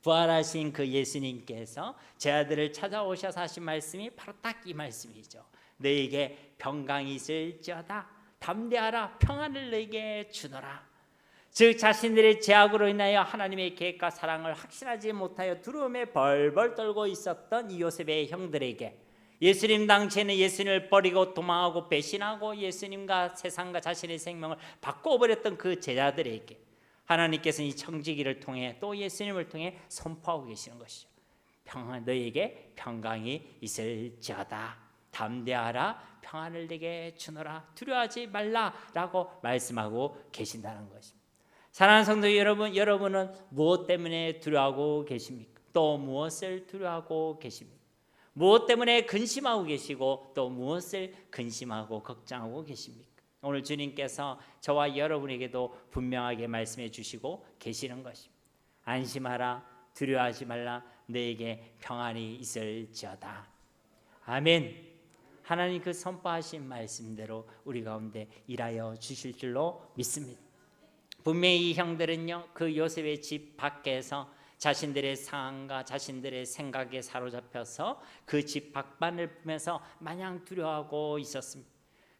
부활하신 그 예수님께서 제 아들을 찾아오셔서 하신 말씀이 바로 딱 이 말씀이죠. 너에게 평강이 있을지어다. 담대하라. 평안을 너에게 주노라. 즉 자신들의 죄악으로 인하여 하나님의 계획과 사랑을 확신하지 못하여 두려움에 벌벌 떨고 있었던 이 요셉의 형들에게, 예수님 당시에는 예수님을 버리고 도망하고 배신하고 예수님과 세상과 자신의 생명을 바꿔버렸던 그 제자들에게 하나님께서는 이 청지기를 통해 또 예수님을 통해 선포하고 계시는 것이죠. 너에게 평강이 있을지어다. 담대하라. 평안을 내게 주노라. 두려워하지 말라라고 말씀하고 계신다는 것입니다. 사랑하는 성도 여러분, 여러분은 무엇 때문에 두려워하고 계십니까? 또 무엇을 두려워하고 계십니까? 무엇 때문에 근심하고 계시고 또 무엇을 근심하고 걱정하고 계십니까? 오늘 주님께서 저와 여러분에게도 분명하게 말씀해 주시고 계시는 것입니다. 안심하라. 두려워하지 말라. 너에게 평안이 있을지어다. 아멘. 하나님 그 선포하신 말씀대로 우리 가운데 일하여 주실 줄로 믿습니다. 분명히 이 형들은요, 그 요셉의 집 밖에서 자신들의 상황과 자신들의 생각에 사로잡혀서 그 집 밖만을 보면서 마냥 두려워하고 있었습니다.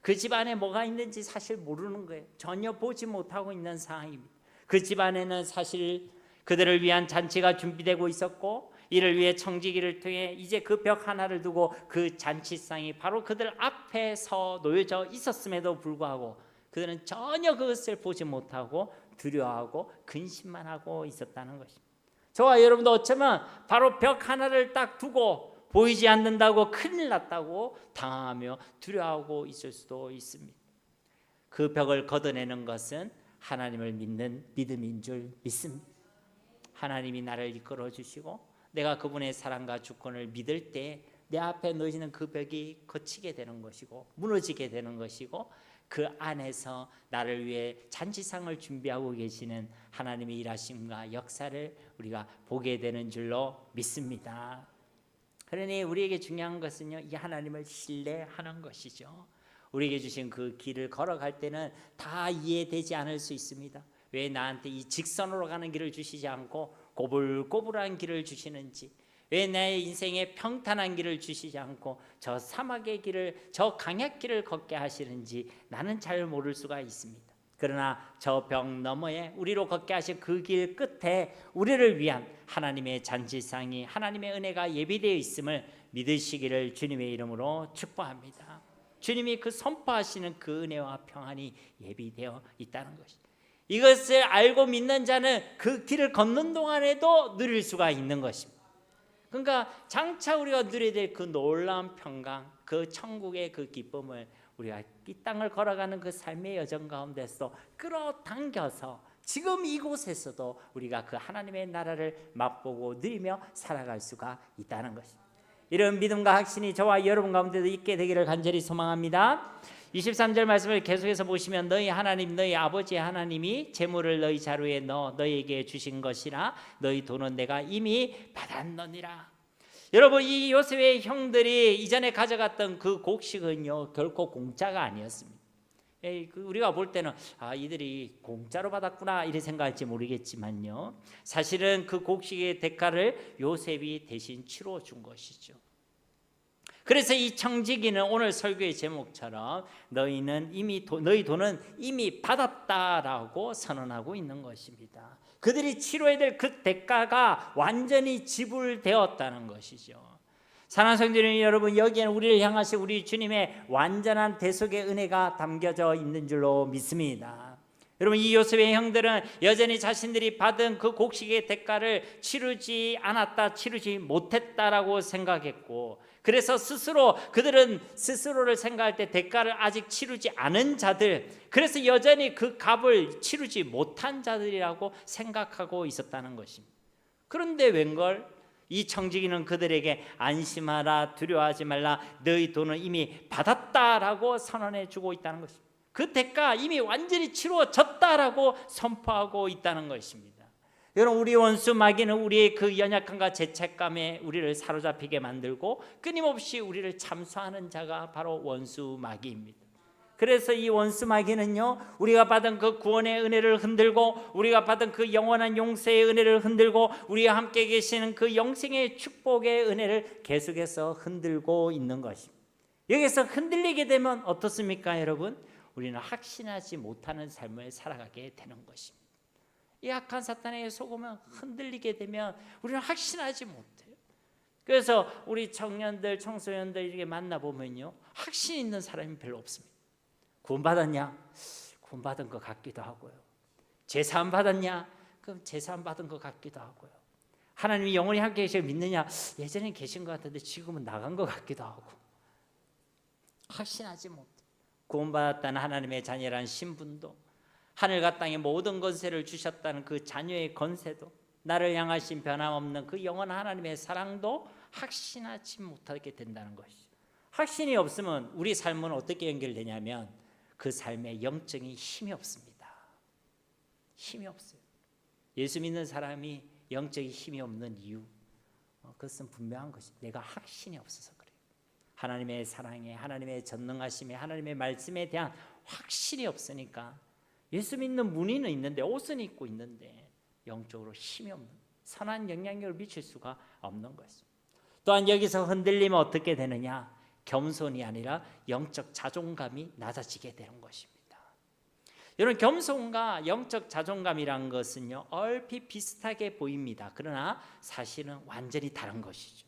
그 집 안에 뭐가 있는지 사실 모르는 거예요. 전혀 보지 못하고 있는 상황입니다. 그 집 안에는 사실 그들을 위한 잔치가 준비되고 있었고, 이를 위해 청지기를 통해 이제 그 벽 하나를 두고 그 잔치상이 바로 그들 앞에서 놓여져 있었음에도 불구하고 그들은 전혀 그것을 보지 못하고 두려워하고 근심만 하고 있었다는 것입니다. 저와 여러분도 어쩌면 바로 벽 하나를 딱 두고 보이지 않는다고 큰일 났다고 당하며 두려워하고 있을 수도 있습니다. 그 벽을 걷어내는 것은 하나님을 믿는 믿음인 줄 믿습니다. 하나님이 나를 이끌어 주시고 내가 그분의 사랑과 주권을 믿을 때 내 앞에 놓이는 그 벽이 거치게 되는 것이고 무너지게 되는 것이고, 그 안에서 나를 위해 잔치상을 준비하고 계시는 하나님의 일하심과 역사를 우리가 보게 되는 줄로 믿습니다. 그러니 우리에게 중요한 것은요, 이 하나님을 신뢰하는 것이죠. 우리에게 주신 그 길을 걸어갈 때는 다 이해되지 않을 수 있습니다. 왜 나한테 이 직선으로 가는 길을 주시지 않고 꼬불꼬불한 길을 주시는지, 왜 나의 인생에 평탄한 길을 주시지 않고 저 사막의 길을, 저 강약길을 걷게 하시는지 나는 잘 모를 수가 있습니다. 그러나 저 벽 너머에 우리로 걷게 하신 그 길 끝에 우리를 위한 하나님의 잔치상이, 하나님의 은혜가 예비되어 있음을 믿으시기를 주님의 이름으로 축복합니다. 주님이 그 선포하시는 그 은혜와 평안이 예비되어 있다는 것입니다. 이것을 알고 믿는 자는 그 길을 걷는 동안에도 누릴 수가 있는 것입니다. 그러니까 장차 우리가 누려야 될 그 놀라운 평강, 그 천국의 그 기쁨을 우리가 이 땅을 걸어가는 그 삶의 여정 가운데서 끌어당겨서 지금 이곳에서도 우리가 그 하나님의 나라를 맛보고 누리며 살아갈 수가 있다는 것입니다. 이런 믿음과 확신이 저와 여러분 가운데도 있게 되기를 간절히 소망합니다. 23절 말씀을 계속해서 보시면 너희 하나님, 너희 아버지 하나님이 재물을 너희 자루에 넣어 너희에게 주신 것이라 너희 돈은 내가 이미 받았느니라. 여러분, 이 요셉의 형들이 이전에 가져갔던 그 곡식은요 결코 공짜가 아니었습니다. 우리가 볼 때는 이들이 공짜로 받았구나 이렇게 생각할지 모르겠지만요, 사실은 그 곡식의 대가를 요셉이 대신 치러 준 것이죠. 그래서 이 청지기는 오늘 설교의 제목처럼 너희 돈은 이미 받았다라고 선언하고 있는 것입니다. 그들이 치러야 될 그 대가가 완전히 지불되었다는 것이죠. 사랑하는 성도 여러분, 여기에는 우리를 향하신 우리 주님의 완전한 대속의 은혜가 담겨져 있는 줄로 믿습니다. 여러분, 이 요셉의 형들은 여전히 자신들이 받은 그 곡식의 대가를 치르지 않았다, 치르지 못했다라고 생각했고, 그래서 그들은 스스로를 생각할 때 대가를 아직 치르지 않은 자들, 그래서 여전히 그 값을 치르지 못한 자들이라고 생각하고 있었다는 것입니다. 그런데 웬걸 이 청지기는 그들에게 안심하라, 두려워하지 말라, 너희 돈은 이미 받았다라고 선언해 주고 있다는 것입니다. 그 대가 이미 완전히 치루어졌다라고 선포하고 있다는 것입니다. 여러분, 우리 원수 마귀는 우리의 그 연약함과 죄책감에 우리를 사로잡히게 만들고 끊임없이 우리를 참소하는 자가 바로 원수 마귀입니다. 그래서 이 원수 마귀는요, 우리가 받은 그 구원의 은혜를 흔들고, 우리가 받은 그 영원한 용서의 은혜를 흔들고, 우리와 함께 계시는 그 영생의 축복의 은혜를 계속해서 흔들고 있는 것입니다. 여기서 흔들리게 되면 어떻습니까, 여러분? 우리는 확신하지 못하는 삶을 살아가게 되는 것입니다. 이 악한 사탄에게 속으면 흔들리게 되면 우리는 확신하지 못해요. 그래서 우리 청년들, 청소년들 이렇게 만나보면요, 확신 있는 사람이 별로 없습니다. 구원받았냐? 구원받은 것 같기도 하고요. 제사함 받았냐? 그럼 제사함 받은 것 같기도 하고요. 하나님이 영원히 함께 계시고 믿느냐? 예전에 계신 것 같은데 지금은 나간 것 같기도 하고. 확신하지 못해. 구원받았다는 하나님의 자녀라는 신분도, 하늘과 땅의 모든 권세를 주셨다는 그 자녀의 권세도, 나를 향하신 변함없는 그 영원한 하나님의 사랑도 확신하지 못하게 된다는 것이죠. 확신이 없으면 우리 삶은 어떻게 연결되냐면 그 삶에 영적인 힘이 없습니다. 힘이 없어요. 예수 믿는 사람이 영적인 힘이 없는 이유, 그것은 분명한 것입니다. 내가 확신이 없어서 그래요. 하나님의 사랑에, 하나님의 전능하심에, 하나님의 말씀에 대한 확신이 없으니까 예수 믿는 문의는 있는데, 옷은 입고 있는데 영적으로 힘이 없는, 선한 영향력을 미칠 수가 없는 것입니다. 또한 여기서 흔들리면 어떻게 되느냐? 겸손이 아니라 영적 자존감이 낮아지게 되는 것입니다. 여러분, 겸손과 영적 자존감이라는 것은요, 얼핏 비슷하게 보입니다. 그러나 사실은 완전히 다른 것이죠.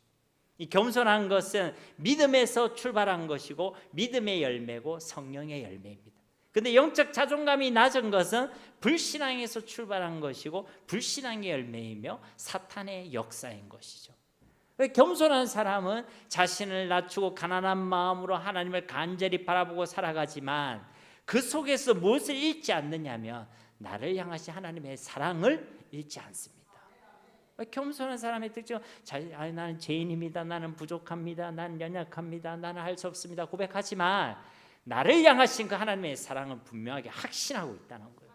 이 겸손한 것은 믿음에서 출발한 것이고 믿음의 열매고 성령의 열매입니다. 그런데 영적 자존감이 낮은 것은 불신앙에서 출발한 것이고 불신앙의 열매이며 사탄의 역사인 것이죠. 겸손한 사람은 자신을 낮추고 가난한 마음으로 하나님을 간절히 바라보고 살아가지만 그 속에서 무엇을 잃지 않느냐면 나를 향하신 하나님의 사랑을 잃지 않습니다. 겸손한 사람의 특징은 나는 죄인입니다, 나는 부족합니다, 나는 연약합니다, 나는 할 수 없습니다 고백하지만 나를 향하신 그 하나님의 사랑을 분명하게 확신하고 있다는 거예요.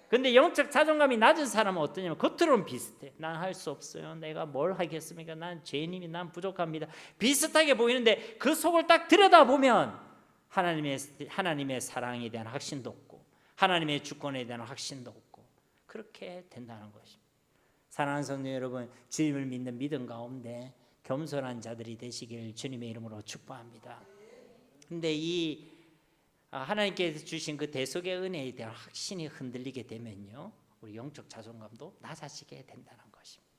그런데 영적 자존감이 낮은 사람은 어떠냐면 겉으로는 비슷해. 난 할 수 없어요. 내가 뭘 하겠습니까? 난 죄인입니다. 난 부족합니다. 비슷하게 보이는데 그 속을 딱 들여다보면 하나님의 사랑에 대한 확신도 없고 하나님의 주권에 대한 확신도 없고 그렇게 된다는 것입니다. 사랑하는 성도 여러분, 주님을 믿는 믿음 가운데 겸손한 자들이 되시길 주님의 이름으로 축복합니다. 그런데 이 하나님께서 주신 그 대속의 은혜에 대한 확신이 흔들리게 되면요, 우리 영적 자존감도 낮아지게 된다는 것입니다.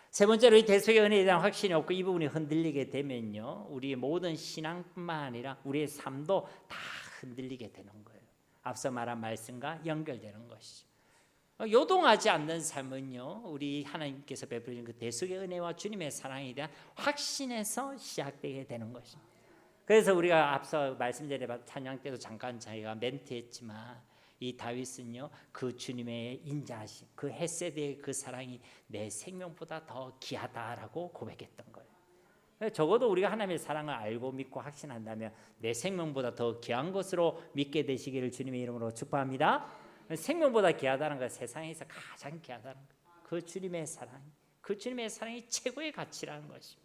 세 번째로 이 대속의 은혜에 대한 확신이 없고 이 부분이 흔들리게 되면요, 우리의 모든 신앙뿐만 아니라 우리의 삶도 다 흔들리게 되는 거예요. 앞서 말한 말씀과 연결되는 것이죠. 요동하지 않는 삶은요, 우리 하나님께서 베푸신 그 대속의 은혜와 주님의 사랑에 대한 확신에서 시작되게 되는 것입니다. 그래서 우리가 앞서 말씀드린 찬양 때도 잠깐 저희가 멘트했지만 이 다윗은요, 그 주님의 인자하심, 그 헤세드의 그 사랑이 내 생명보다 더 귀하다라고 고백했던 거예요. 적어도 우리가 하나님의 사랑을 알고 믿고 확신한다면 내 생명보다 더 귀한 것으로 믿게 되시기를 주님의 이름으로 축복합니다. 생명보다 귀하다는 것, 세상에서 가장 귀하다는 것, 그 주님의 사랑, 그 주님의 사랑이 최고의 가치라는 것입니다.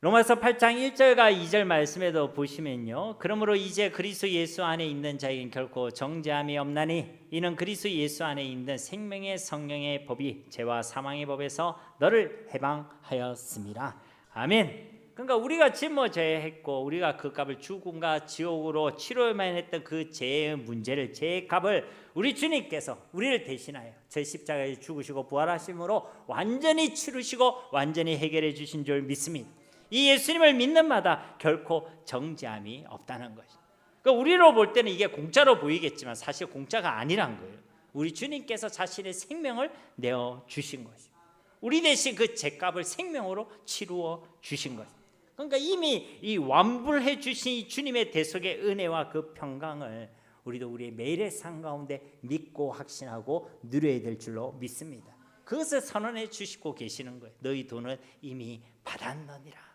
로마서 8장 1절과 2절 말씀에도 보시면요, 그러므로 이제 그리스도 예수 안에 있는 자에겐 결코 정죄함이 없나니 이는 그리스도 예수 안에 있는 생명의 성령의 법이 죄와 사망의 법에서 너를 해방하였습니다. 아멘. 그러니까 우리가 짊어져야 우리가 그 값을 죽음과 지옥으로 치러야만 했던 그 죄의 문제를, 죄의 값을 우리 주님께서 우리를 대신하여 제 십자가에 죽으시고 부활하심으로 완전히 치르시고 완전히 해결해 주신 줄 믿습니다. 이 예수님을 믿는 마다 결코 정죄함이 없다는 것이죠. 그러니까 우리로 볼 때는 이게 공짜로 보이겠지만 사실 공짜가 아니란 거예요. 우리 주님께서 자신의 생명을 내어 주신 것이죠. 우리 대신 그 죄값을 생명으로 치루어 주신 것이죠. 그러니까 이미 이 완불해 주신 이 주님의 대속의 은혜와 그 평강을 우리도 우리의 매일의 삶 가운데 믿고 확신하고 누려야 될 줄로 믿습니다. 그것을 선언해 주시고 계시는 거예요. 너희 돈을 이미 받았느니라.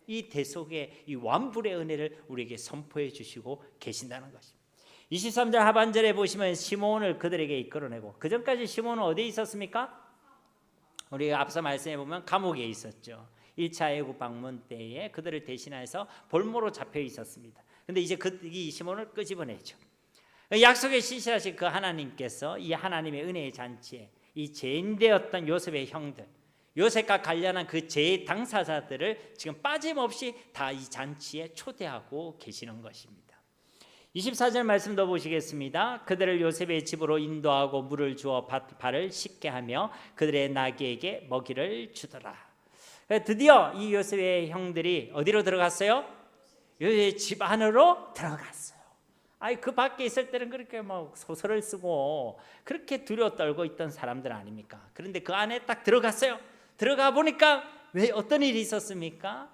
이 대속의 이 완불의 은혜를 우리에게 선포해 주시고 계신다는 것입니다. 23절 하반절에 보시면 시몬을 그들에게 이끌어내고, 그 전까지 시몬은 어디에 있었습니까? 우리가 앞서 말씀해 보면 감옥에 있었죠. 1차 애굽 방문 때에 그들을 대신해서 볼모로 잡혀 있었습니다. 근데 이제 이 시몬을 끄집어내죠. 약속에 신실하신 그 하나님께서 이 하나님의 은혜의 잔치에 이 죄인되었던 요셉의 형들, 요셉과 관련한 그 죄의 당사자들을 지금 빠짐없이 다 이 잔치에 초대하고 계시는 것입니다. 24절 말씀 더 보시겠습니다. 그들을 요셉의 집으로 인도하고 물을 주어 발을 씻게 하며 그들의 나귀에게 먹이를 주더라. 드디어 이 요셉의 형들이 어디로 들어갔어요? 요셉의 집 안으로 들어갔어요. 그 밖에 있을 때는 그렇게 막 소설을 쓰고 그렇게 두려워 떨고 있던 사람들 아닙니까? 그런데 그 안에 딱 들어갔어요. 들어가 보니까 왜 어떤 일이 있었습니까?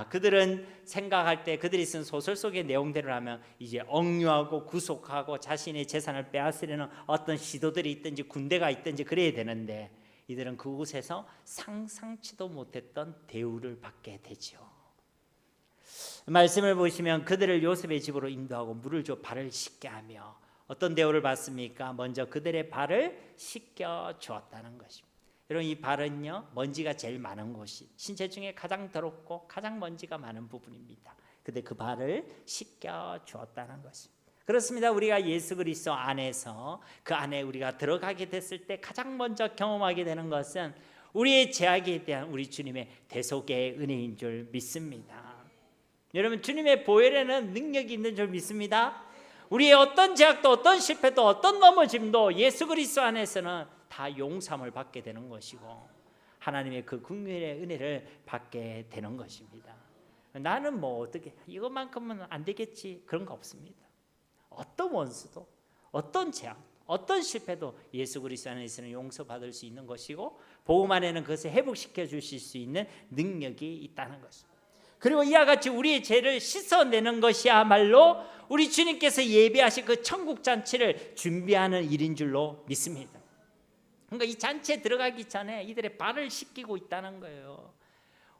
그들은 생각할 때 그들이 쓴 소설 속의 내용대로 하면 이제 억류하고 구속하고 자신의 재산을 빼앗으려는 어떤 시도들이 있든지 군대가 있든지 그래야 되는데 이들은 그곳에서 상상치도 못했던 대우를 받게 되죠. 말씀을 보시면 그들을 요셉의 집으로 인도하고 물을 줘 발을 씻게 하며 어떤 대우를 받습니까? 먼저 그들의 발을 씻겨 주었다는 것입니다. 여러분, 이 발은요 먼지가 제일 많은 곳이 신체 중에 가장 더럽고 가장 먼지가 많은 부분입니다. 근데 그 발을 씻겨 주었다는 것입니다. 그렇습니다. 우리가 예수 그리스도 안에서 그 안에 우리가 들어가게 됐을 때 가장 먼저 경험하게 되는 것은 우리의 죄악에 대한 우리 주님의 대속의 은혜인 줄 믿습니다. 여러분, 주님의 보혈에는 능력이 있는 줄 믿습니다. 우리의 어떤 죄악도 어떤 실패도 어떤 넘어짐도 예수 그리스도 안에서는 다 용서함을 받게 되는 것이고 하나님의 그 긍휼의 은혜를 받게 되는 것입니다. 나는 뭐 어떻게 이것만큼은 안 되겠지 그런 거 없습니다. 어떤 원수도 어떤 죄악 어떤 실패도 예수 그리스도 안에서는 용서받을 수 있는 것이고 복음 안에는 그것을 회복시켜 주실 수 있는 능력이 있다는 것입니다. 그리고 이와 같이 우리의 죄를 씻어내는 것이야말로 우리 주님께서 예비하신 그 천국 잔치를 준비하는 일인 줄로 믿습니다. 그러니까 이 잔치에 들어가기 전에 이들의 발을 씻기고 있다는 거예요.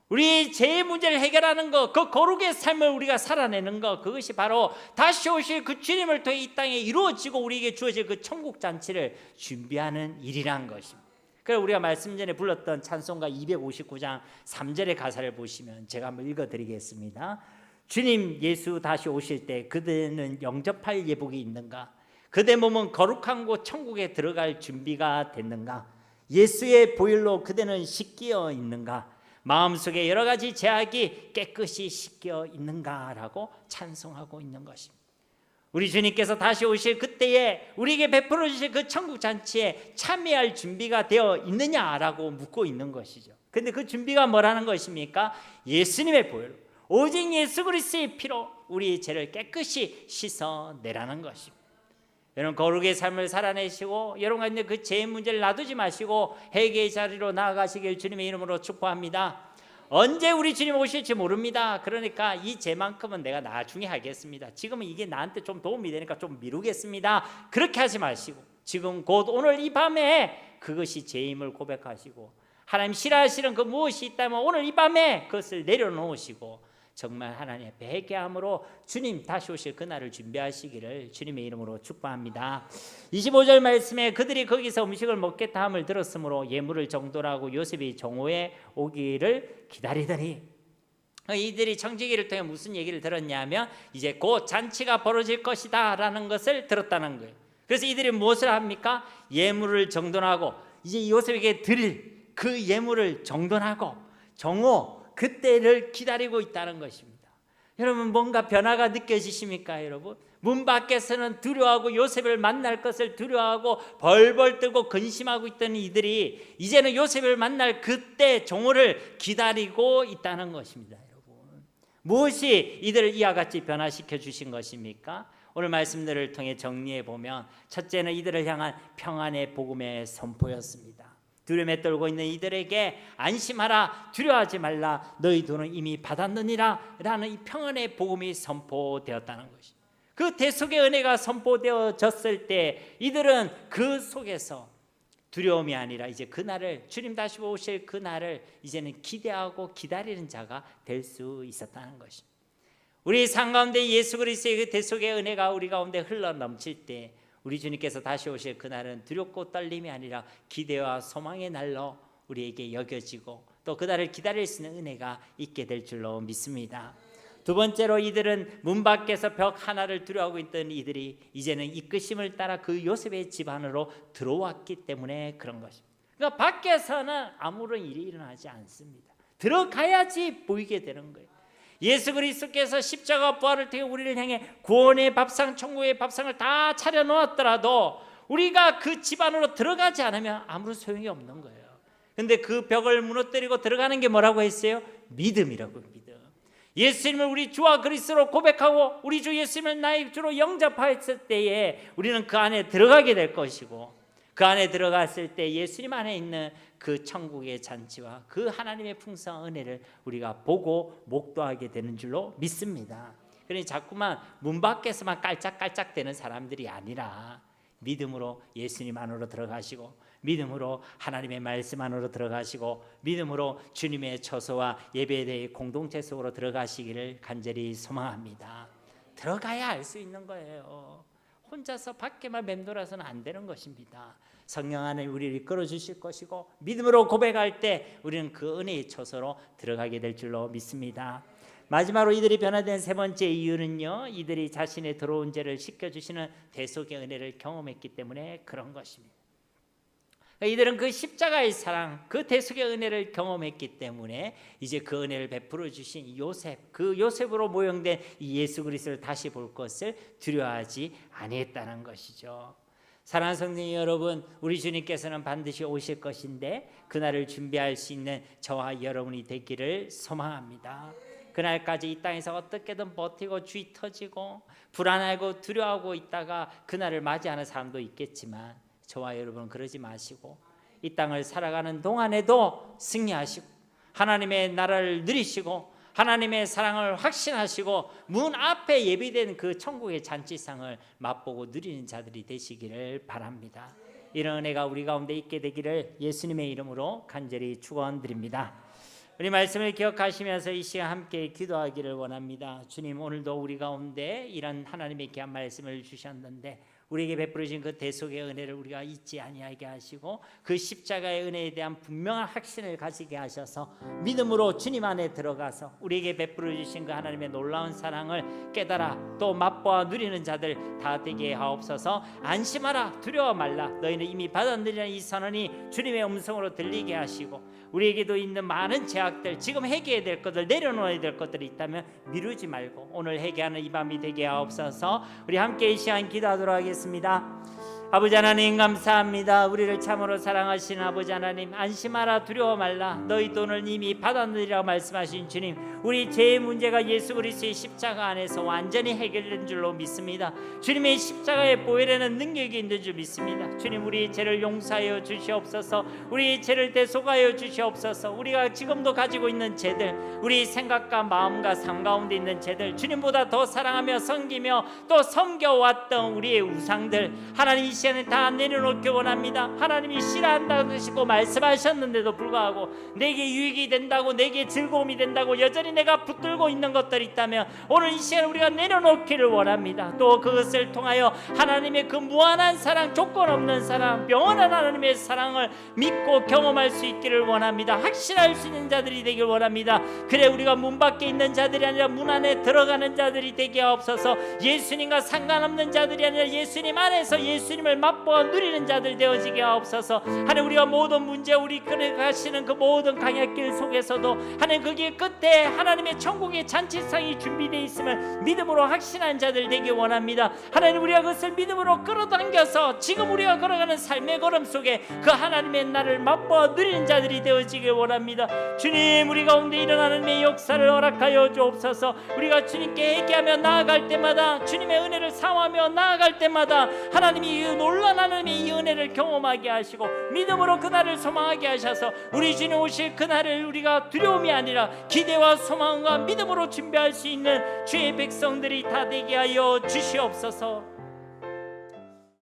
우리 죄의 문제를 해결하는 것, 그 거룩의 삶을 우리가 살아내는 것, 그것이 바로 다시 오실 그 주님을 통해 이 땅에 이루어지고 우리에게 주어질 그 천국 잔치를 준비하는 일이란 것입니다. 그래서 우리가 말씀 전에 불렀던 찬송가 259장 3절의 가사를 보시면 제가 한번 읽어드리겠습니다. 주님 예수 다시 오실 때 그대는 영접할 예복이 있는가? 그대 몸은 거룩한 곳 천국에 들어갈 준비가 됐는가? 예수의 보혈로 그대는 씻겨 있는가? 마음속에 여러 가지 죄악이 깨끗이 씻겨 있는가라고 찬송하고 있는 것입니다. 우리 주님께서 다시 오실 그때에 우리에게 베풀어 주실 그 천국 잔치에 참여할 준비가 되어 있느냐라고 묻고 있는 것이죠. 그런데 그 준비가 뭐라는 것입니까? 예수님의 보혈로 오직 예수 그리스도의 피로 우리의 죄를 깨끗이 씻어내라는 것입니다. 여러분, 거룩의 삶을 살아내시고 여러분과 있는 그 죄의 문제를 놔두지 마시고 회개의 자리로 나아가시길 주님의 이름으로 축복합니다. 언제 우리 주님 오실지 모릅니다. 그러니까 이 죄만큼은 내가 나중에 하겠습니다. 지금은 이게 나한테 좀 도움이 되니까 좀 미루겠습니다. 그렇게 하지 마시고 지금 곧 오늘 이 밤에 그것이 죄임을 고백하시고 하나님 싫어하시는 그 무엇이 있다면 오늘 이 밤에 그것을 내려놓으시고 정말 하나님 앞에 회개함으로 주님 다시 오실 그날을 준비하시기를 주님의 이름으로 축복합니다. 25절 말씀에 그들이 거기서 음식을 먹겠다 함을 들었으므로 예물을 정돈하고 요셉이 정오에 오기를 기다리더니 이들이 청지기를 통해 무슨 얘기를 들었냐면 이제 곧 잔치가 벌어질 것이다 라는 것을 들었다는 거예요. 그래서 이들이 무엇을 합니까? 예물을 정돈하고 이제 요셉에게 드릴 그 예물을 정돈하고 정오 그때를 기다리고 있다는 것입니다. 여러분, 뭔가 변화가 느껴지십니까? 여러분, 문 밖에서는 두려워하고 요셉을 만날 것을 두려워하고 벌벌 떨고 근심하고 있던 이들이 이제는 요셉을 만날 그때 종호를 기다리고 있다는 것입니다. 여러분, 무엇이 이들을 이와 같이 변화시켜 주신 것입니까? 오늘 말씀들을 통해 정리해 보면 첫째는 이들을 향한 평안의 복음의 선포였습니다. 두려움에 떨고 있는 이들에게 안심하라, 두려워하지 말라, 너희 돈은 이미 받았느니라 라는 이 평안의 복음이 선포되었다는 것이, 그 대속의 은혜가 선포되어졌을 때 이들은 그 속에서 두려움이 아니라 이제 그날을, 주님 다시 오실 그날을 이제는 기대하고 기다리는 자가 될 수 있었다는 것입니다. 우리 삶 가운데 예수 그리스도의 그 대속의 은혜가 우리 가운데 흘러 넘칠 때 우리 주님께서 다시 오실 그날은 두렵고 떨림이 아니라 기대와 소망의 날로 우리에게 여겨지고 또 그날을 기다릴 수 있는 은혜가 있게 될 줄로 믿습니다. 두 번째로 이들은 문 밖에서 벽 하나를 두려워하고 있던 이들이 이제는 이끄심을 따라 그 요셉의 집 안으로 들어왔기 때문에 그런 것입니다. 그러니까 밖에서는 아무런 일이 일어나지 않습니다. 들어가야지 보이게 되는 거예요. 예수 그리스도께서 십자가 부활을 통해 우리를 향해 구원의 밥상, 천국의 밥상을 다 차려놓았더라도 우리가 그 집 안으로 들어가지 않으면 아무런 소용이 없는 거예요. 그런데 그 벽을 무너뜨리고 들어가는 게 뭐라고 했어요? 믿음이라고. 믿음. 예수님을 우리 주와 그리스도로 고백하고 우리 주 예수님을 나의 주로 영접했을 때에 우리는 그 안에 들어가게 될 것이고, 그 안에 들어갔을 때 예수님 안에 있는 그 천국의 잔치와 그 하나님의 풍성한 은혜를 우리가 보고 목도하게 되는 줄로 믿습니다. 그러니 자꾸만 문 밖에서만 깔짝깔짝대는 사람들이 아니라 믿음으로 예수님 안으로 들어가시고, 믿음으로 하나님의 말씀 안으로 들어가시고, 믿음으로 주님의 처소와 예배대의 공동체 속으로 들어가시기를 간절히 소망합니다. 들어가야 알 수 있는 거예요. 혼자서 밖에만 맴돌아서는 안 되는 것입니다. 성령 안에 우리를 이끌어 주실 것이고, 믿음으로 고백할 때 우리는 그 은혜의 처소로 들어가게 될 줄로 믿습니다. 마지막으로 이들이 변화된 세 번째 이유는요, 이들이 자신의 더러운 죄를 씻겨주시는 대속의 은혜를 경험했기 때문에 그런 것입니다. 이들은 그 십자가의 사랑, 그 대속의 은혜를 경험했기 때문에 이제 그 은혜를 베풀어 주신 요셉, 그 요셉으로 모형된 이 예수 그리스도를 다시 볼 것을 두려워하지 아니했다는 것이죠. 사랑하는 성도 여러분, 우리 주님께서는 반드시 오실 것인데 그날을 준비할 수 있는 저와 여러분이 되기를 소망합니다. 그날까지 이 땅에서 어떻게든 버티고 쥐 터지고 불안하고 두려워하고 있다가 그날을 맞이하는 사람도 있겠지만, 저와 여러분은 그러지 마시고 이 땅을 살아가는 동안에도 승리하시고 하나님의 나라를 누리시고 하나님의 사랑을 확신하시고 문 앞에 예비된 그 천국의 잔치상을 맛보고 누리는 자들이 되시기를 바랍니다. 이런 은혜가 우리 가운데 있게 되기를 예수님의 이름으로 간절히 축원드립니다. 우리 말씀을 기억하시면서 이 시간 함께 기도하기를 원합니다. 주님, 오늘도 우리 가운데 이런 하나님의 귀한 말씀을 주셨는데 우리에게 베풀으신 그 대속의 은혜를 우리가 잊지 아니하게 하시고 그 십자가의 은혜에 대한 분명한 확신을 가지게 하셔서 믿음으로 주님 안에 들어가서 우리에게 베풀어 주신 그 하나님의 놀라운 사랑을 깨달아 또 맛보아 누리는 자들 다 되게 하옵소서. 안심하라, 두려워 말라, 너희는 이미 받아들이는 이 선언이 주님의 음성으로 들리게 하시고 우리에게도 있는 많은 제약들, 지금 회개해야 될 것들, 내려놓아야 될 것들이 있다면 미루지 말고 오늘 회개하는 이 밤이 되게 하옵소서. 우리 함께 이 시간 기도하도록 하겠습니다. 아버지 하나님, 감사합니다. 우리를 참으로 사랑하시는 아버지 하나님, 안심하라, 두려워 말라, 너희 돈을 이미 받았느니라고 말씀하신 주님, 우리 죄의 문제가 예수 그리스도의 십자가 안에서 완전히 해결된 줄로 믿습니다. 주님의 십자가의 보혈에는 능력이 있는 줄 믿습니다. 주님, 우리의 죄를 용서하여 주시옵소서. 우리의 죄를 대속하여 주시옵소서. 우리가 지금도 가지고 있는 죄들, 우리 생각과 마음과 삶 가운데 있는 죄들, 주님보다 더 사랑하며 섬기며 또 섬겨왔던 우리의 우상들, 하나님 이 시간에 다 내려놓기 원합니다. 하나님이 싫어한다고 하시고 말씀하셨는데도 불구하고 내게 유익이 된다고, 내게 즐거움이 된다고 여전히 내가 붙들고 있는 것들이 있다면 오늘 이 시간에 우리가 내려놓기를 원합니다. 또 그것을 통하여 하나님의 그 무한한 사랑, 조건 없는 사랑, 영원한 하나님의 사랑을 믿고 경험할 수 있기를 원합니다. 확신할 수 있는 자들이 되길 원합니다. 그래 우리가 문 밖에 있는 자들이 아니라 문 안에 들어가는 자들이 되게 하옵소서. 예수님과 상관없는 자들이 아니라 예수님 안에서 예수님을 맛보아 누리는 자들 되어지게 하옵소서. 하나님, 우리가 모든 문제, 우리 가시는 그 모든 강약길 속에서도 하나님 그 길 끝에 하나님의 천국의 잔치상이 준비되어 있음을 믿음으로 확신한 자들 되기 원합니다. 하나님, 우리가 그것을 믿음으로 끌어당겨서 지금 우리가 걸어가는 삶의 걸음 속에 그 하나님의 나를 맛보아 누리는 자들이 되어지길 원합니다. 주님, 우리 가운데 일어나는 내 역사를 허락하여 주옵소서. 우리가 주님께 회개하며 나아갈 때마다, 주님의 은혜를 사모하며 나아갈 때마다 하나님이 이 놀라운 하나님의 이 은혜를 경험하게 하시고 믿음으로 그날을 소망하게 하셔서 우리 주님 오실 그날을 우리가 두려움이 아니라 기대와 소망과 믿음으로 준비할 수 있는 주의 백성들이 다 되게 하여 주시옵소서.